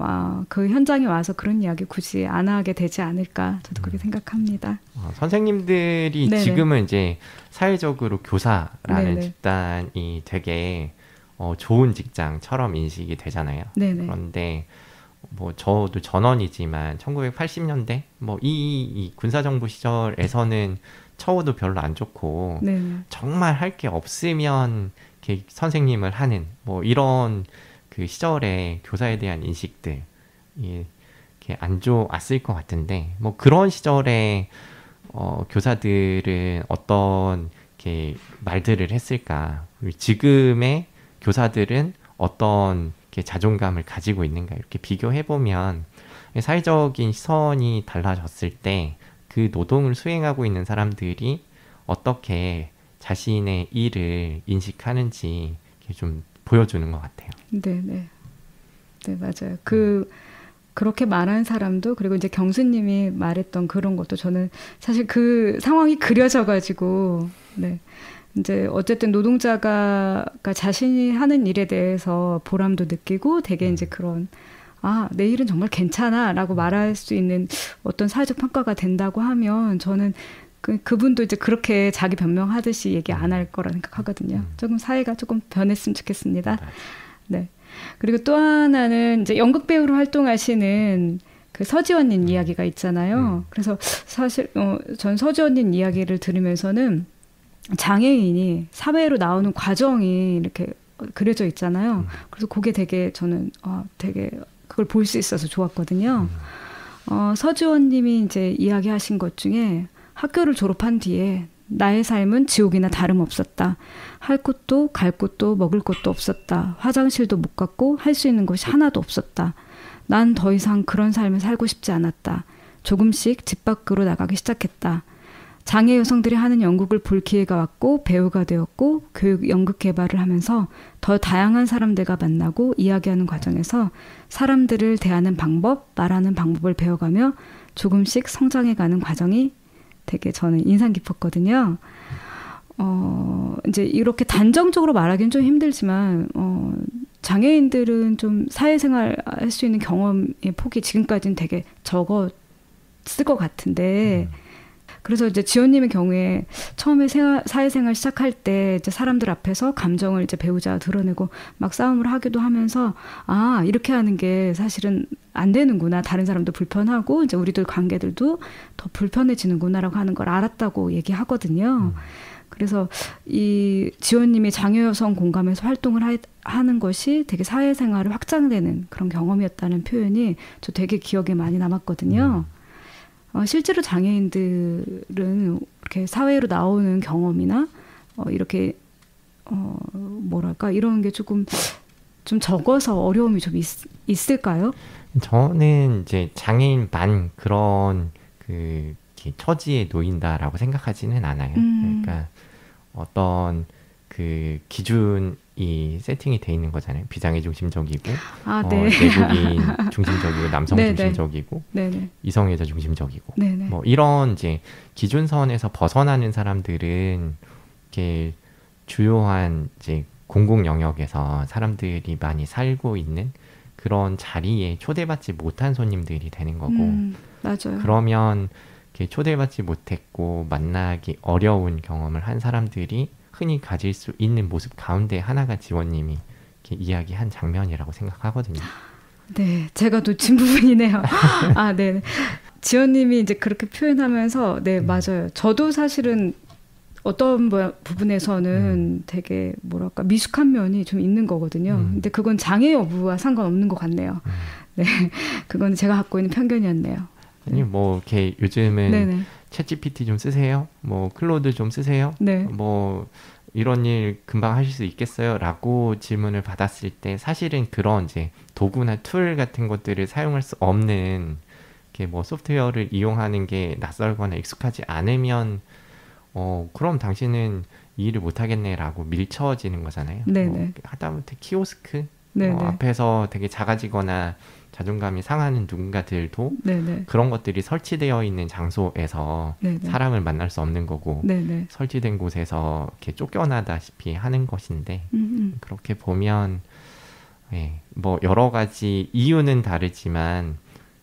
A: 그 현장에 와서 그런 이야기 굳이 안 하게 되지 않을까 저도 그렇게 생각합니다.
B: 선생님들이 네네. 지금은 이제 사회적으로 교사라는
A: 네네.
B: 집단이 되게 좋은 직장처럼 인식이 되잖아요.
A: 네네.
B: 그런데 뭐 저도 전원이지만 1980년대 뭐 이 군사정부 시절에서는 처우도 별로 안 좋고 네네. 정말 할 게 없으면 이렇게 선생님을 하는 뭐 이런 그 시절에 교사에 대한 인식들 이렇게 안 좋았을 것 같은데 뭐 그런 시절에 교사들은 어떤 이렇게 말들을 했을까? 지금의 교사들은 어떤 자존감을 가지고 있는가 이렇게 비교해보면 사회적인 시선이 달라졌을 때 그 노동을 수행하고 있는 사람들이 어떻게 자신의 일을 인식하는지 좀 보여주는 것 같아요.
A: 네, 맞아요. 그렇게 말한 사람도 그리고 이제 경수님이 말했던 그런 것도 저는 사실 그 상황이 그려져가지고 네. 이제 어쨌든 노동자가 자신이 하는 일에 대해서 보람도 느끼고 되게 이제 그런 내 일은 정말 괜찮아라고 말할 수 있는 어떤 사회적 평가가 된다고 하면 저는 그분도 이제 그렇게 자기 변명하듯이 얘기 안 할 거라 생각하거든요. 조금 사회가 조금 변했으면 좋겠습니다. 네. 그리고 또 하나는 이제 연극 배우로 활동하시는 그 서지원님 이야기가 있잖아요. 그래서 사실 전 서지원님 이야기를 들으면서는 장애인이 사회로 나오는 과정이 이렇게 그려져 있잖아요. 그래서 그게 되게 저는 되게 그걸 볼 수 있어서 좋았거든요. 서지원님이 이제 이야기하신 것 중에 학교를 졸업한 뒤에 나의 삶은 지옥이나 다름없었다. 할 곳도 갈 곳도 먹을 곳도 없었다. 화장실도 못 갔고 할 수 있는 것이 하나도 없었다. 난 더 이상 그런 삶을 살고 싶지 않았다. 조금씩 집 밖으로 나가기 시작했다. 장애 여성들이 하는 연극을 볼 기회가 왔고 배우가 되었고 교육 연극 개발을 하면서 더 다양한 사람들과 만나고 이야기하는 과정에서 사람들을 대하는 방법, 말하는 방법을 배워가며 조금씩 성장해가는 과정이 되게 저는 인상 깊었거든요. 이제 이렇게 단정적으로 말하기는 좀 힘들지만 장애인들은 좀 사회생활 할 수 있는 경험의 폭이 지금까지는 되게 적었을 것 같은데 그래서 이제 지원님의 경우에 처음에 사회생활 시작할 때 이제 사람들 앞에서 감정을 이제 배우자가 드러내고 막 싸움을 하기도 하면서 이렇게 하는 게 사실은 안 되는구나. 다른 사람도 불편하고 이제 우리들 관계들도 더 불편해지는구나라고 하는 걸 알았다고 얘기하거든요. 그래서 이 지원님이 장애 여성 공감에서 활동을 하는 것이 되게 사회생활을 확장되는 그런 경험이었다는 표현이 저 되게 기억에 많이 남았거든요. 실제로 장애인들은 이렇게 사회로 나오는 경험이나 이렇게 뭐랄까 이런 게 조금 좀 적어서 어려움이 좀 있을까요?
B: 저는 이제 장애인만 그런 그 처지에 놓인다라고 생각하지는 않아요. 그러니까 어떤 그 기준이 세팅이 돼 있는 거잖아요. 비장애 중심적이고,
A: 네.
B: 내국인 중심적이고, 남성
A: 네네.
B: 중심적이고,
A: 네네.
B: 이성애자 중심적이고,
A: 네네.
B: 뭐 이런 이제 기준선에서 벗어나는 사람들은 이렇게 주요한 이제 공공 영역에서 사람들이 많이 살고 있는 그런 자리에 초대받지 못한 손님들이 되는 거고,
A: 맞아요.
B: 그러면 이렇게 초대받지 못했고 만나기 어려운 경험을 한 사람들이 흔히 가질 수 있는 모습 가운데 하나가 지원님이 이렇게 이야기한 장면이라고 생각하거든요.
A: 네, 제가 놓친 부분이네요. 네. 지원님이 이제 그렇게 표현하면서, 네, 맞아요. 저도 사실은 어떤 부분에서는 되게 뭐랄까 미숙한 면이 좀 있는 거거든요. 근데 그건 장애 여부와 상관없는 것 같네요. 네, 그건 제가 갖고 있는 편견이었네요.
B: 아니 뭐 이렇게 요즘은
A: 네네.
B: 챗GPT 좀 쓰세요? 뭐 클로드 좀 쓰세요?
A: 네.
B: 뭐 이런 일 금방 하실 수 있겠어요? 라고 질문을 받았을 때 사실은 그런 이제 도구나 툴 같은 것들을 사용할 수 없는 이렇게 뭐 소프트웨어를 이용하는 게 낯설거나 익숙하지 않으면 그럼 당신은 이 일을 못 하겠네라고 밀쳐지는 거잖아요.
A: 네네.
B: 하다못해 키오스크
A: 네네.
B: 앞에서 되게 작아지거나 자존감이 상하는 누군가들도
A: 네네.
B: 그런 것들이 설치되어 있는 장소에서
A: 네네.
B: 사람을 만날 수 없는 거고
A: 네네.
B: 설치된 곳에서 이렇게 쫓겨나다시피 하는 것인데 그렇게 보면 뭐 여러 가지 이유는 다르지만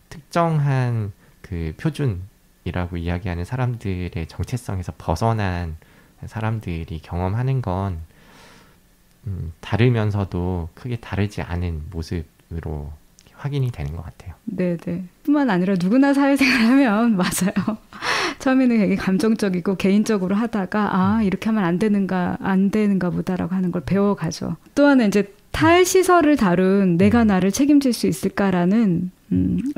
B: 특정한 그 표준이라고 이야기하는 사람들의 정체성에서 벗어난 사람들이 경험하는 건 다르면서도 크게 다르지 않은 모습으로 확인이 되는 것 같아요.
A: 네네. 뿐만 아니라 누구나 사회생활하면 맞아요. 처음에는 되게 감정적이고 개인적으로 하다가 이렇게 하면 안 되는가 보다라고 하는 걸 배워가죠. 또 하나 이제 탈시설을 다룬 내가 나를 책임질 수 있을까라는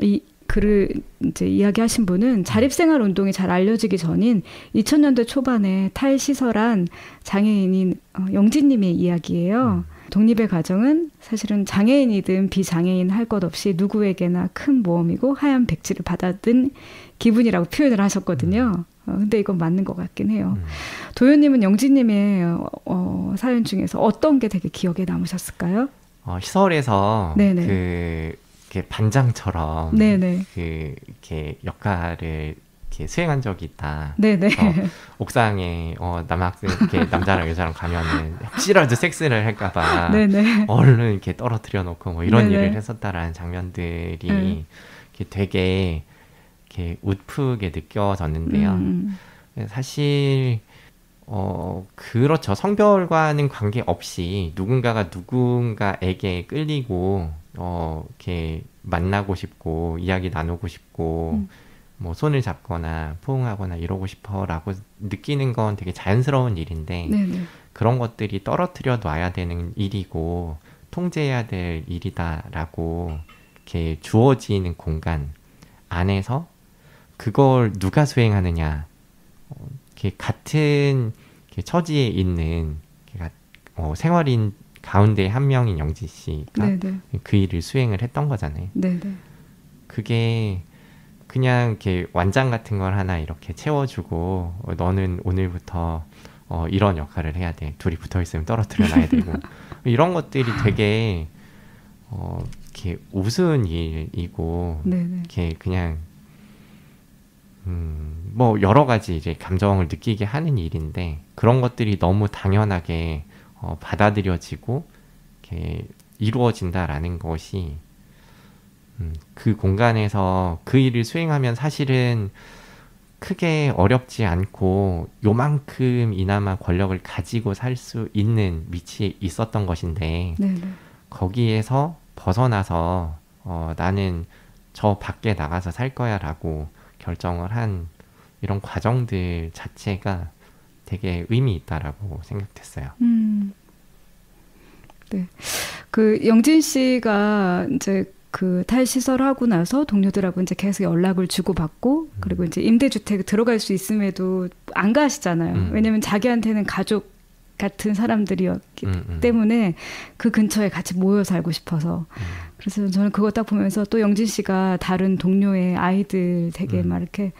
A: 이 글을 이제 이야기하신 분은 자립생활 운동이 잘 알려지기 전인 2000년대 초반에 탈시설한 장애인인 영진님의 이야기예요. 독립의 과정은 사실은 장애인이든 비장애인 할 것 없이 누구에게나 큰 모험이고 하얀 백지를 받아든 기분이라고 표현을 하셨거든요. 근데 이건 맞는 것 같긴 해요. 도현님은 영진님의 사연 중에서 어떤 게 되게 기억에 남으셨을까요?
B: 시설에서
A: 네네.
B: 이렇게 반장처럼
A: 네네.
B: 이렇게 역할을 이렇게 수행한 적이 있다.
A: 네네.
B: 옥상에 남학생 이렇게 남자랑 여자랑 가면은 혹시라도 섹스를 할까봐
A: 네네.
B: 얼른 이렇게 떨어뜨려 놓고 뭐 이런
A: 네네.
B: 일을 했었다라는 장면들이 이렇게 되게 이렇게 웃프게 느껴졌는데요. 사실 그렇죠. 성별과는 관계없이 누군가가 누군가에게 끌리고 이렇게 만나고 싶고 이야기 나누고 싶고 뭐 손을 잡거나 포옹하거나 이러고 싶어라고 느끼는 건 되게 자연스러운 일인데
A: 네네.
B: 그런 것들이 떨어뜨려 놔야 되는 일이고 통제해야 될 일이다라고 이렇게 주어지는 공간 안에서 그걸 누가 수행하느냐 이렇게 같은 이렇게 처지에 있는 생활인 가운데 한 명인 영지 씨가
A: 네네.
B: 그 일을 수행을 했던 거잖아요.
A: 네네.
B: 그게 그냥 이렇게 완장 같은 걸 하나 이렇게 채워주고 너는 오늘부터 이런 역할을 해야 돼. 둘이 붙어 있으면 떨어뜨려 놔야 되고 이런 것들이 되게 이렇게 우스운 일이고
A: 네네.
B: 이렇게 그냥 뭐 여러 가지 이제 감정을 느끼게 하는 일인데 그런 것들이 너무 당연하게 받아들여지고 이렇게 이루어진다라는 것이 그 공간에서 그 일을 수행하면 사실은 크게 어렵지 않고 요만큼이나마 권력을 가지고 살 수 있는 위치에 있었던 것인데
A: 네네.
B: 거기에서 벗어나서 나는 저 밖에 나가서 살 거야 라고 결정을 한 이런 과정들 자체가 되게 의미 있다라고 생각됐어요.
A: 네. 그 영진 씨가 이제 그 탈시설 하고 나서 동료들하고 이제 계속 연락을 주고받고 그리고 이제 임대주택에 들어갈 수 있음에도 안 가시잖아요. 왜냐면 자기한테는 가족이 같은 사람들이었기 때문에 그 근처에 같이 모여 살고 싶어서 그래서 저는 그거 딱 보면서 또 영진 씨가 다른 동료의 아이들 되게 막 이렇게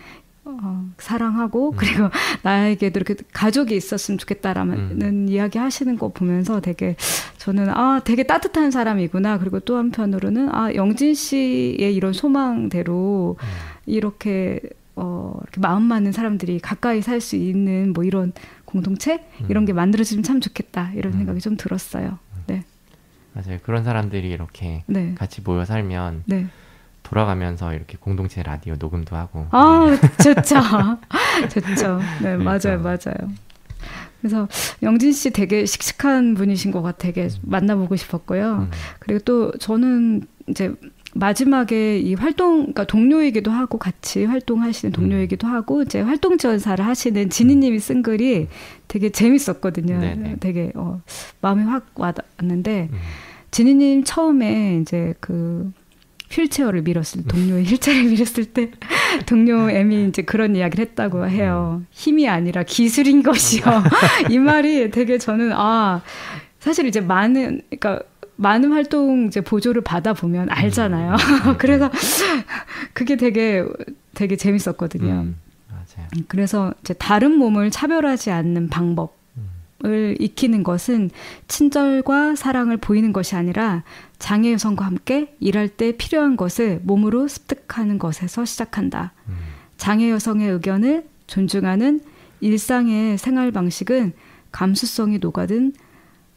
A: 사랑하고 그리고 나에게도 이렇게 가족이 있었으면 좋겠다라는 이야기 하시는 거 보면서 되게 저는 되게 따뜻한 사람이구나. 그리고 또 한편으로는 영진 씨의 이런 소망대로 이렇게 이렇게 마음 맞는 사람들이 가까이 살 수 있는 뭐 이런 공동체 이런 게 만들어지면 참 좋겠다 이런 생각이 좀 들었어요. 네.
B: 맞아요. 그런 사람들이 이렇게
A: 네.
B: 같이 모여 살면
A: 네.
B: 돌아가면서 이렇게 공동체 라디오 녹음도 하고.
A: 좋죠. 좋죠. 네, 맞아요. 그래서 영진 씨 되게 씩씩한 분이신 것 같아. 되게 만나보고 싶었고요. 그리고 또 저는 이제 마지막에 이 그러니까 동료이기도 하고 같이 활동하시는 동료이기도 하고 이제 활동 지원사를 하시는 지니님이 쓴 글이 되게 재밌었거든요.
B: 네네.
A: 되게 마음이 확 와닿았는데 지니님 처음에 이제 그 휠체어를 밀었을 때, 동료의 휠체어를 밀었을 때 동료 M이 이제 그런 이야기를 했다고 해요. 힘이 아니라 기술인 것이요. 이 말이 되게 저는 사실 이제 그러니까 많은 활동 이제 보조를 받아보면 알잖아요. 그래서 그게 되게 재밌었거든요.
B: 맞아요.
A: 그래서 이제 다른 몸을 차별하지 않는 방법을 익히는 것은 친절과 사랑을 보이는 것이 아니라 장애 여성과 함께 일할 때 필요한 것을 몸으로 습득하는 것에서 시작한다. 장애 여성의 의견을 존중하는 일상의 생활 방식은 감수성이 녹아든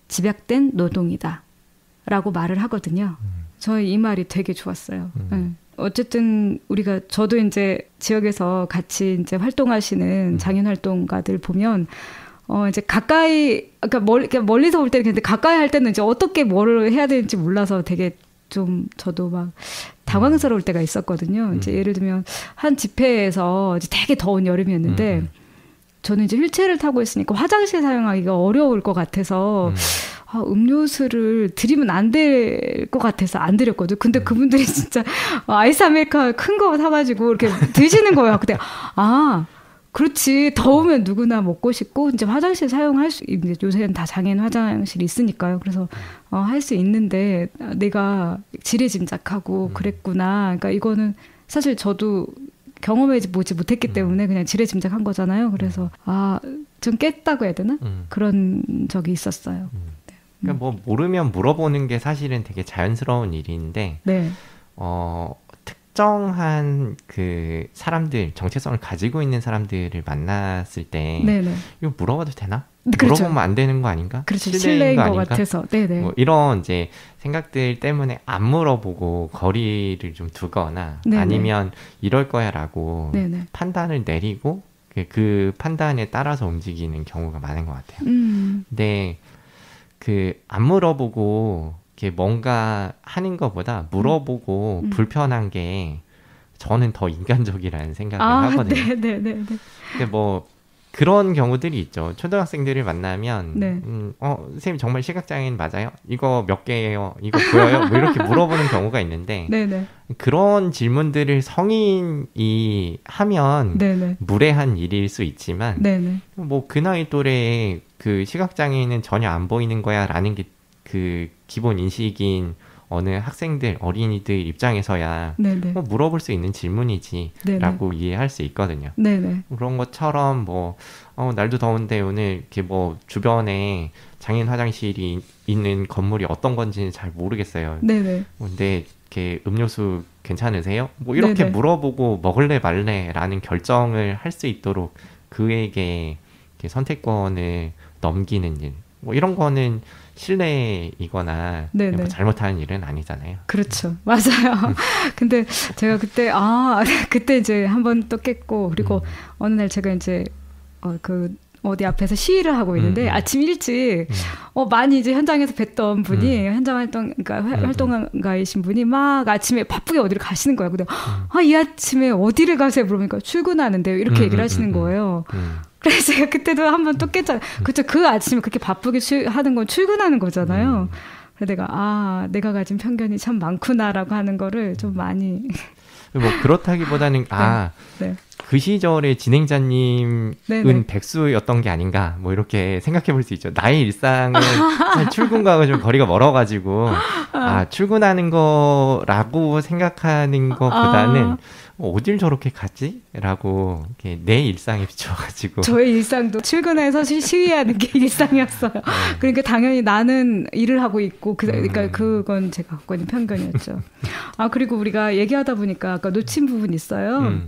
A: 집약된 노동이다. 라고 말을 하거든요. 저희 이 말이 되게 좋았어요. 어쨌든 저도 이제 지역에서 같이 이제 활동하시는 장애인 활동가들 보면 이제 가까이 그러니까 멀리서 볼 때는 근데 가까이 할 때는 이제 어떻게 뭘 해야 되는지 몰라서 되게 좀 저도 막 당황스러울 때가 있었거든요. 이제 예를 들면 한 집회에서 이제 되게 더운 여름이었는데 저는 이제 휠체어를 타고 있으니까 화장실 사용하기가 어려울 것 같아서 음료수를 드리면 안 될 것 같아서 안 드렸거든요. 근데 그분들이 진짜 아이스 아메리카노 큰 거 사가지고 이렇게 드시는 거예요. 근데 그렇지. 더우면 누구나 먹고 싶고 이제 화장실 사용할 수 이제 요새는 다 장애인 화장실이 있으니까요. 그래서 할 수 있는데 내가 지레짐작하고 그랬구나. 그러니까 이거는 사실 저도 경험해보지 못했기 때문에 그냥 지레짐작한 거잖아요. 그래서 좀 깼다고 해야 되나? 그런 적이 있었어요.
B: 그러니까 뭐 모르면 물어보는 게 사실은 되게 자연스러운 일인데
A: 네.
B: 특정한 그 사람들 정체성을 가지고 있는 사람들을 만났을 때
A: 네네.
B: 이거 물어봐도 되나?
A: 그렇죠.
B: 물어보면 안 되는 거 아닌가?
A: 그렇죠. 실례인 것
B: 아닌가?
A: 같아서. 네네.
B: 뭐 이런 이제 생각들 때문에 안 물어보고 거리를 좀 두거나
A: 네네.
B: 아니면 이럴 거야라고
A: 네네.
B: 판단을 내리고 그 판단에 따라서 움직이는 경우가 많은 것 같아요. 근데 안 물어보고 이렇게 뭔가 하는 것보다 물어보고 불편한 게 저는 더 인간적이라는 생각을 하거든요.
A: 네네네.
B: 근데 뭐 그런 경우들이 있죠. 초등학생들을 만나면
A: 네.
B: 선생님 정말 시각장애인 맞아요? 이거 몇 개예요? 이거 보여요? 뭐 이렇게 물어보는 경우가 있는데
A: 네네.
B: 그런 질문들을 성인이 하면
A: 네네.
B: 무례한 일일 수 있지만
A: 네네.
B: 뭐 그 나이 또래에 그 시각장애인은 전혀 안 보이는 거야 라는 게 그 기본 인식인 어느 학생들, 어린이들 입장에서야 뭐 물어볼 수 있는 질문이지 라고 이해할 수 있거든요.
A: 네네.
B: 그런 것처럼 뭐 날도 더운데 오늘 이렇게 뭐 주변에 장애인 화장실이 있는 건물이 어떤 건지는 잘 모르겠어요.
A: 네네.
B: 근데 이렇게 음료수 괜찮으세요? 뭐 이렇게 물어보고 먹을래 말래라는 결정을 할 수 있도록 그에게 이렇게 선택권을 넘기는 일, 뭐 이런 거는 실례이거나 뭐 잘못하는 일은 아니잖아요.
A: 그렇죠. 맞아요. 근데 제가 그때 이제 한번 또 깼고, 그리고 어느 날 제가 이제 어디 앞에서 시위를 하고 있는데 아침 일찍 많이 이제 현장에서 뵀던 분이 현장 활동가이신 분이 막 아침에 바쁘게 어디를 가시는 거예요. 근데 이 아침에 어디를 가세요? 물어보니까 출근하는데요. 이렇게 얘기를 하시는 거예요. 그래서 제가 그때도 한번 또 깼잖아요. 그쵸, 그 아침에 그렇게 바쁘게 하는 건 출근하는 거잖아요. 그래서 내가 가진 편견이 참 많구나라고 하는 거를 좀 많이.
B: 뭐 그렇다기보다는 그 시절의 진행자님은
A: 네네.
B: 백수였던 게 아닌가 뭐 이렇게 생각해 볼 수 있죠. 나의 일상은 출근과 좀 거리가 멀어가지고 출근하는 거라고 생각하는 것보다는 어딜 저렇게 갔지? 라고 이렇게 내 일상에 비춰가지고
A: 저의 일상도 출근해서 시위하는 게 일상이었어요. 그러니까 당연히 나는 일을 하고 있고 그러니까 그건 제가 갖고 있는 편견이었죠. 그리고 우리가 얘기하다 보니까 아까 놓친 부분 있어요.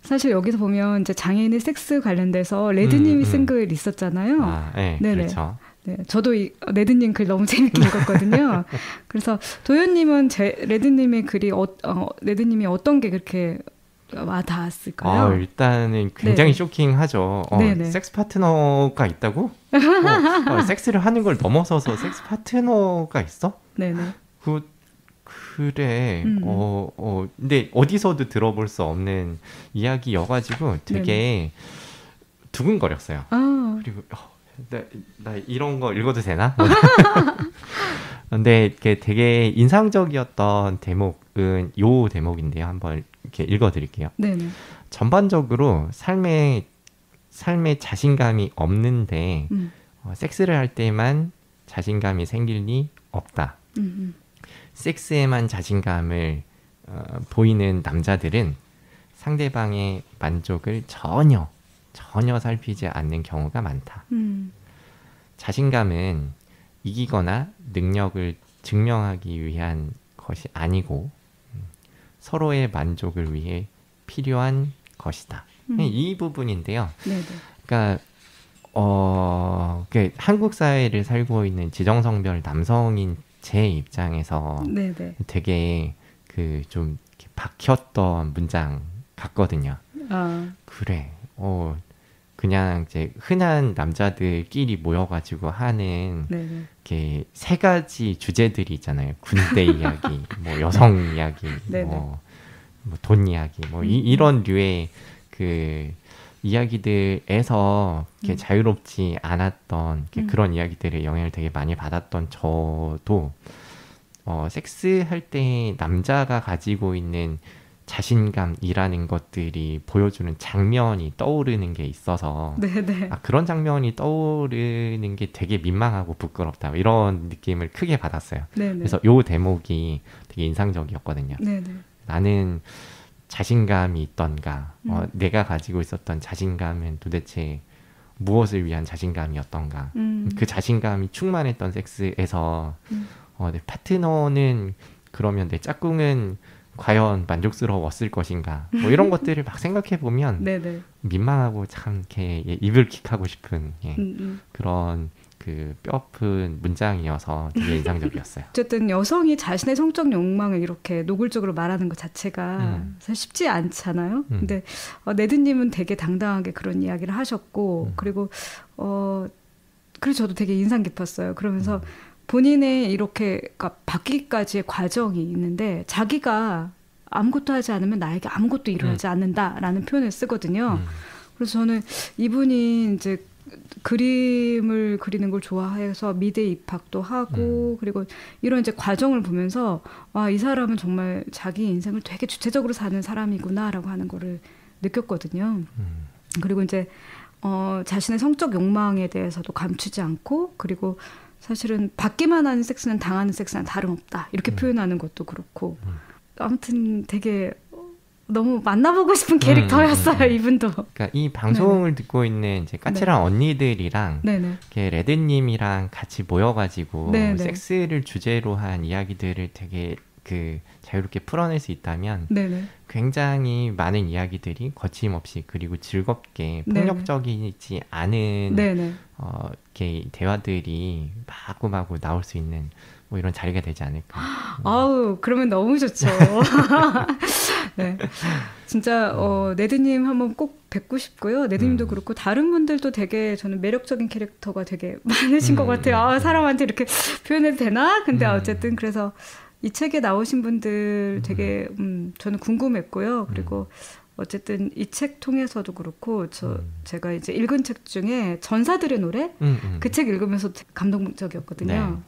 A: 사실 여기서 보면 이제 장애인의 섹스 관련돼서 레드님이 쓴 글 있었잖아요.
B: 네,
A: 네네.
B: 그렇죠.
A: 네, 저도 레드님 글 너무 재밌게 읽었거든요. 그래서 도현님은 레드님의 글이 레드님이 어떤 게 그렇게 와닿았을까요?
B: 일단은 굉장히
A: 네네.
B: 쇼킹하죠.
A: 네네.
B: 섹스 파트너가 있다고? 섹스를 하는 걸 넘어서서 섹스 파트너가 있어?
A: 네네.
B: 그래. 근데 어디서도 들어볼 수 없는 이야기여가지고 되게 두근거렸어요. 그리고 나 이런 거 읽어도 되나? 근데 이렇게 되게 인상적이었던 대목은 요 대목인데요. 한번 이렇게 읽어드릴게요.
A: 네네.
B: 전반적으로 삶에 자신감이 없는데 섹스를 할 때만 자신감이 생길 리 없다. 섹스에만 자신감을 보이는 남자들은 상대방의 만족을 전혀 살피지 않는 경우가 많다. 자신감은 이기거나 능력을 증명하기 위한 것이 아니고 서로의 만족을 위해 필요한 것이다. 이 부분인데요.
A: 네네.
B: 그러니까 한국 사회를 살고 있는 지정성별 남성인 제 입장에서
A: 네네.
B: 되게 좀 박혔던 문장 같거든요. 그래. 그냥 이제 흔한 남자들끼리 모여가지고 하는
A: 네네.
B: 이렇게 세 가지 주제들이 있잖아요. 군대 이야기, 뭐 여성 이야기, 뭐 돈 이야기, 뭐 이런 류의 그 이야기들에서 이렇게 자유롭지 않았던 그런 이야기들의 영향을 되게 많이 받았던 저도 섹스할 때 남자가 가지고 있는 자신감이라는 것들이 보여주는 장면이 떠오르는 게 있어서
A: 네네.
B: 그런 장면이 떠오르는 게 되게 민망하고 부끄럽다 이런 느낌을 크게 받았어요.
A: 네네.
B: 그래서 요 대목이 되게 인상적이었거든요.
A: 네네.
B: 나는 자신감이 있던가 내가 가지고 있었던 자신감은 도대체 무엇을 위한 자신감이었던가 그 자신감이 충만했던 섹스에서 내 파트너는 그러면 내 짝꿍은 과연 만족스러웠을 것인가 뭐 이런 것들을 막 생각해 보면
A: 네네.
B: 민망하고 참 이렇게 이불 킥하고 싶은 그런 그 뼈아픈 문장이어서 되게 인상적이었어요.
A: 어쨌든 여성이 자신의 성적 욕망을 이렇게 노골적으로 말하는 것 자체가 사실 쉽지 않잖아요. 근데 네드님은 되게 당당하게 그런 이야기를 하셨고 그리고 그래서 저도 되게 인상 깊었어요. 그러면서 본인의 이렇게 바뀌기까지의 과정이 있는데 자기가 아무것도 하지 않으면 나에게 아무것도 일어나지 않는다라는 표현을 쓰거든요. 그래서 저는 이분이 이제 그림을 그리는 걸 좋아해서 미대 입학도 하고 그리고 이런 이제 과정을 보면서 이 사람은 정말 자기 인생을 되게 주체적으로 사는 사람이구나라고 하는 거를 느꼈거든요. 그리고 이제 자신의 성적 욕망에 대해서도 감추지 않고 그리고 사실은 받기만 하는 섹스는 당하는 섹스는 다름없다 이렇게 표현하는 것도 그렇고 아무튼 되게 너무 만나보고 싶은 캐릭터였어요. 이분도.
B: 그러니까 이 방송을 듣고 있는 이제 까칠한 언니들이랑 이렇게 레드님이랑 같이 모여가지고 섹스를 주제로 한 이야기들을 되게 자유롭게 풀어낼 수 있다면 굉장히 많은 이야기들이 거침없이 그리고 즐겁게 폭력적이지 않은 이렇게 대화들이 마구마구 나올 수 있는 뭐 이런 자리가 되지 않을까.
A: 아우 그러면 너무 좋죠. 네, 진짜 네드님 한번 꼭 뵙고 싶고요. 네드님도 그렇고 다른 분들도 되게 저는 매력적인 캐릭터가 되게 많으신 것 같아요. 사람한테 이렇게 표현해도 되나? 근데 어쨌든 그래서 이 책에 나오신 분들 되게 저는 궁금했고요. 그리고 어쨌든 이 책 통해서도 그렇고 제가 이제 읽은 책 중에 전사들의 노래 그 책 읽으면서 되게 감동적이었거든요.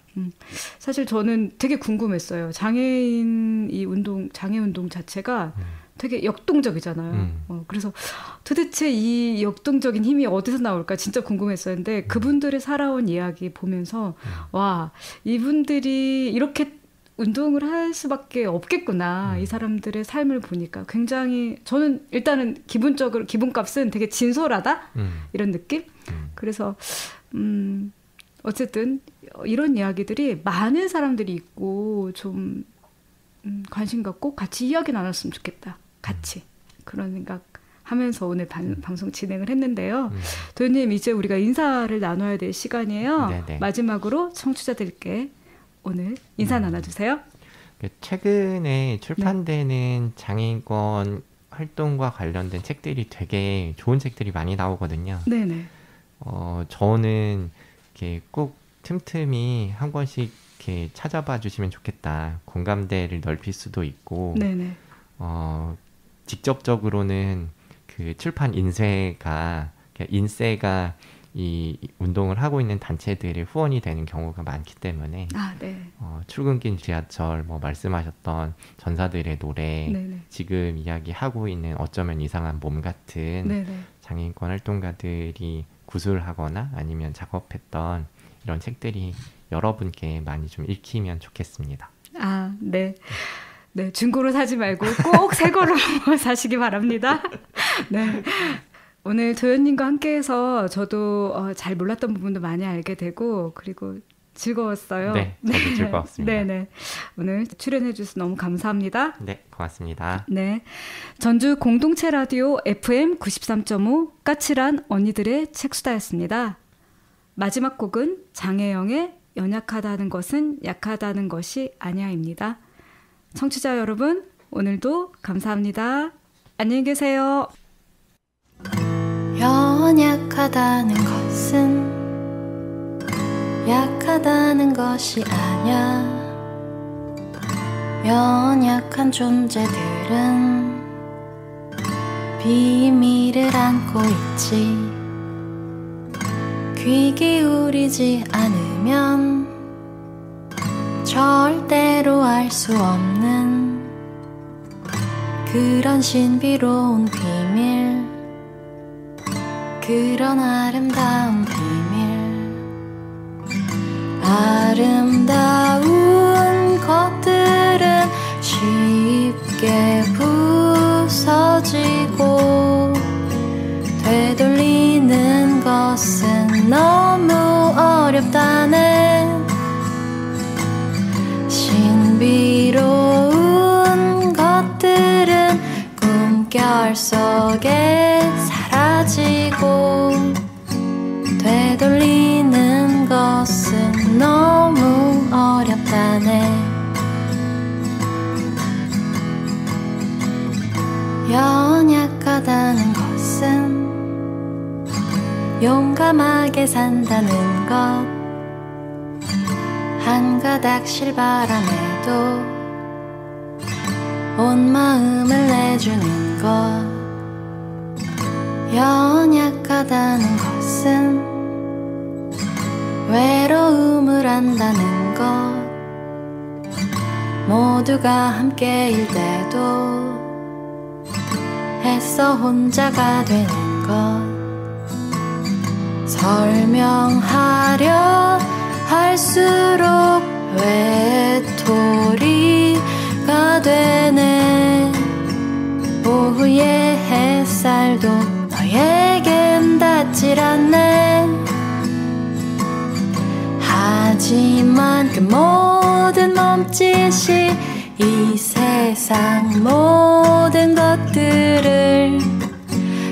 A: 사실 저는 되게 궁금했어요. 장애 운동 자체가 되게 역동적이잖아요. 그래서 도대체 이 역동적인 힘이 어디서 나올까 진짜 궁금했었는데 그분들의 살아온 이야기 보면서 와, 이분들이 이렇게 운동을 할 수밖에 없겠구나. 이 사람들의 삶을 보니까 굉장히 저는 일단은 기본적으로 기본값은 되게 진솔하다 이런 느낌. 그래서 어쨌든 이런 이야기들이 많은 사람들이 있고 좀 관심 갖고 같이 이야기 나눴으면 좋겠다. 같이 그런 생각 하면서 오늘 방송 진행을 했는데요. 도현님 이제 우리가 인사를 나눠야 될 시간이에요.
B: 네네.
A: 마지막으로 청취자들께 오늘 인사 나눠주세요.
B: 최근에 출판되는 장애인권 활동과 관련된 책들이 되게 좋은 책들이 많이 나오거든요.
A: 네네.
B: 저는 이렇게 꼭 틈틈이 한 권씩 이렇게 찾아봐 주시면 좋겠다. 공감대를 넓힐 수도 있고,
A: 네네.
B: 직접적으로는 그 출판 인쇄가 이 운동을 하고 있는 단체들의 후원이 되는 경우가 많기 때문에
A: 네.
B: 출근길 지하철 말씀하셨던 전사들의 노래
A: 네네.
B: 지금 이야기하고 있는 어쩌면 이상한 몸 같은
A: 네네.
B: 장애인권 활동가들이 구술하거나 아니면 작업했던 이런 책들이 여러분께 많이 좀 읽히면 좋겠습니다.
A: 네. 네, 중고로 사지 말고 꼭 새 거로 사시기 바랍니다. 네. 오늘 도현님과 함께해서 저도 잘 몰랐던 부분도 많이 알게 되고 그리고 즐거웠어요.
B: 네, 저도 즐거웠습니다.
A: 네네. 오늘 출연해 주셔서 너무 감사합니다.
B: 네, 고맙습니다.
A: 네, 전주 공동체 라디오 FM 93.5 까칠한 언니들의 책수다였습니다. 마지막 곡은 장혜영의 연약하다는 것은 약하다는 것이 아니야입니다. 청취자 여러분, 오늘도 감사합니다. 안녕히 계세요.
D: 연약하다는 것은 약하다는 것이 아냐. 연약한 존재들은 비밀을 안고 있지. 귀 기울이지 않으면 절대로 알 수 없는 그런 신비로운 비밀, 그런 아름다운 비밀. 아름다운 것들은 쉽게 부서지고 되돌리는 것은 너무 어렵다네. 신비로운 것들은 꿈결 속에 사라지고 되돌리는 것은 너무 어렵다네. 연약하다는 것은 용감하게 산다는 것, 한 가닥 실바람에도 온 마음을 내주는 것. 연약하다는 것은 외로움을 안다는 것, 모두가 함께일 때도 애써 혼자가 되는 것. 설명하려 할수록 외톨이가 되네. 오후의 햇살도 너에겐 닿질 않네. 하지만 그 모든 몸짓이 이 세상 모든 것들을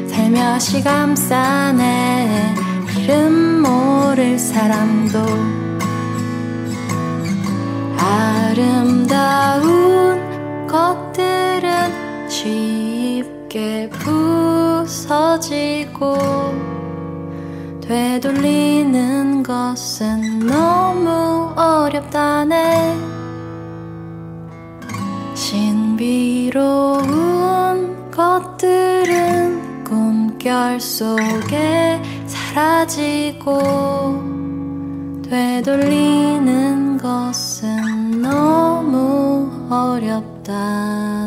D: 살며시 감싸네. 이름 모를 사람도 아름다운 것들은 쉽게 부서지고 되돌리는 것은 너무 어렵다네. 신비로운 것들은 꿈결 속에 사라지고 되돌리는 것은 너무 어렵다네.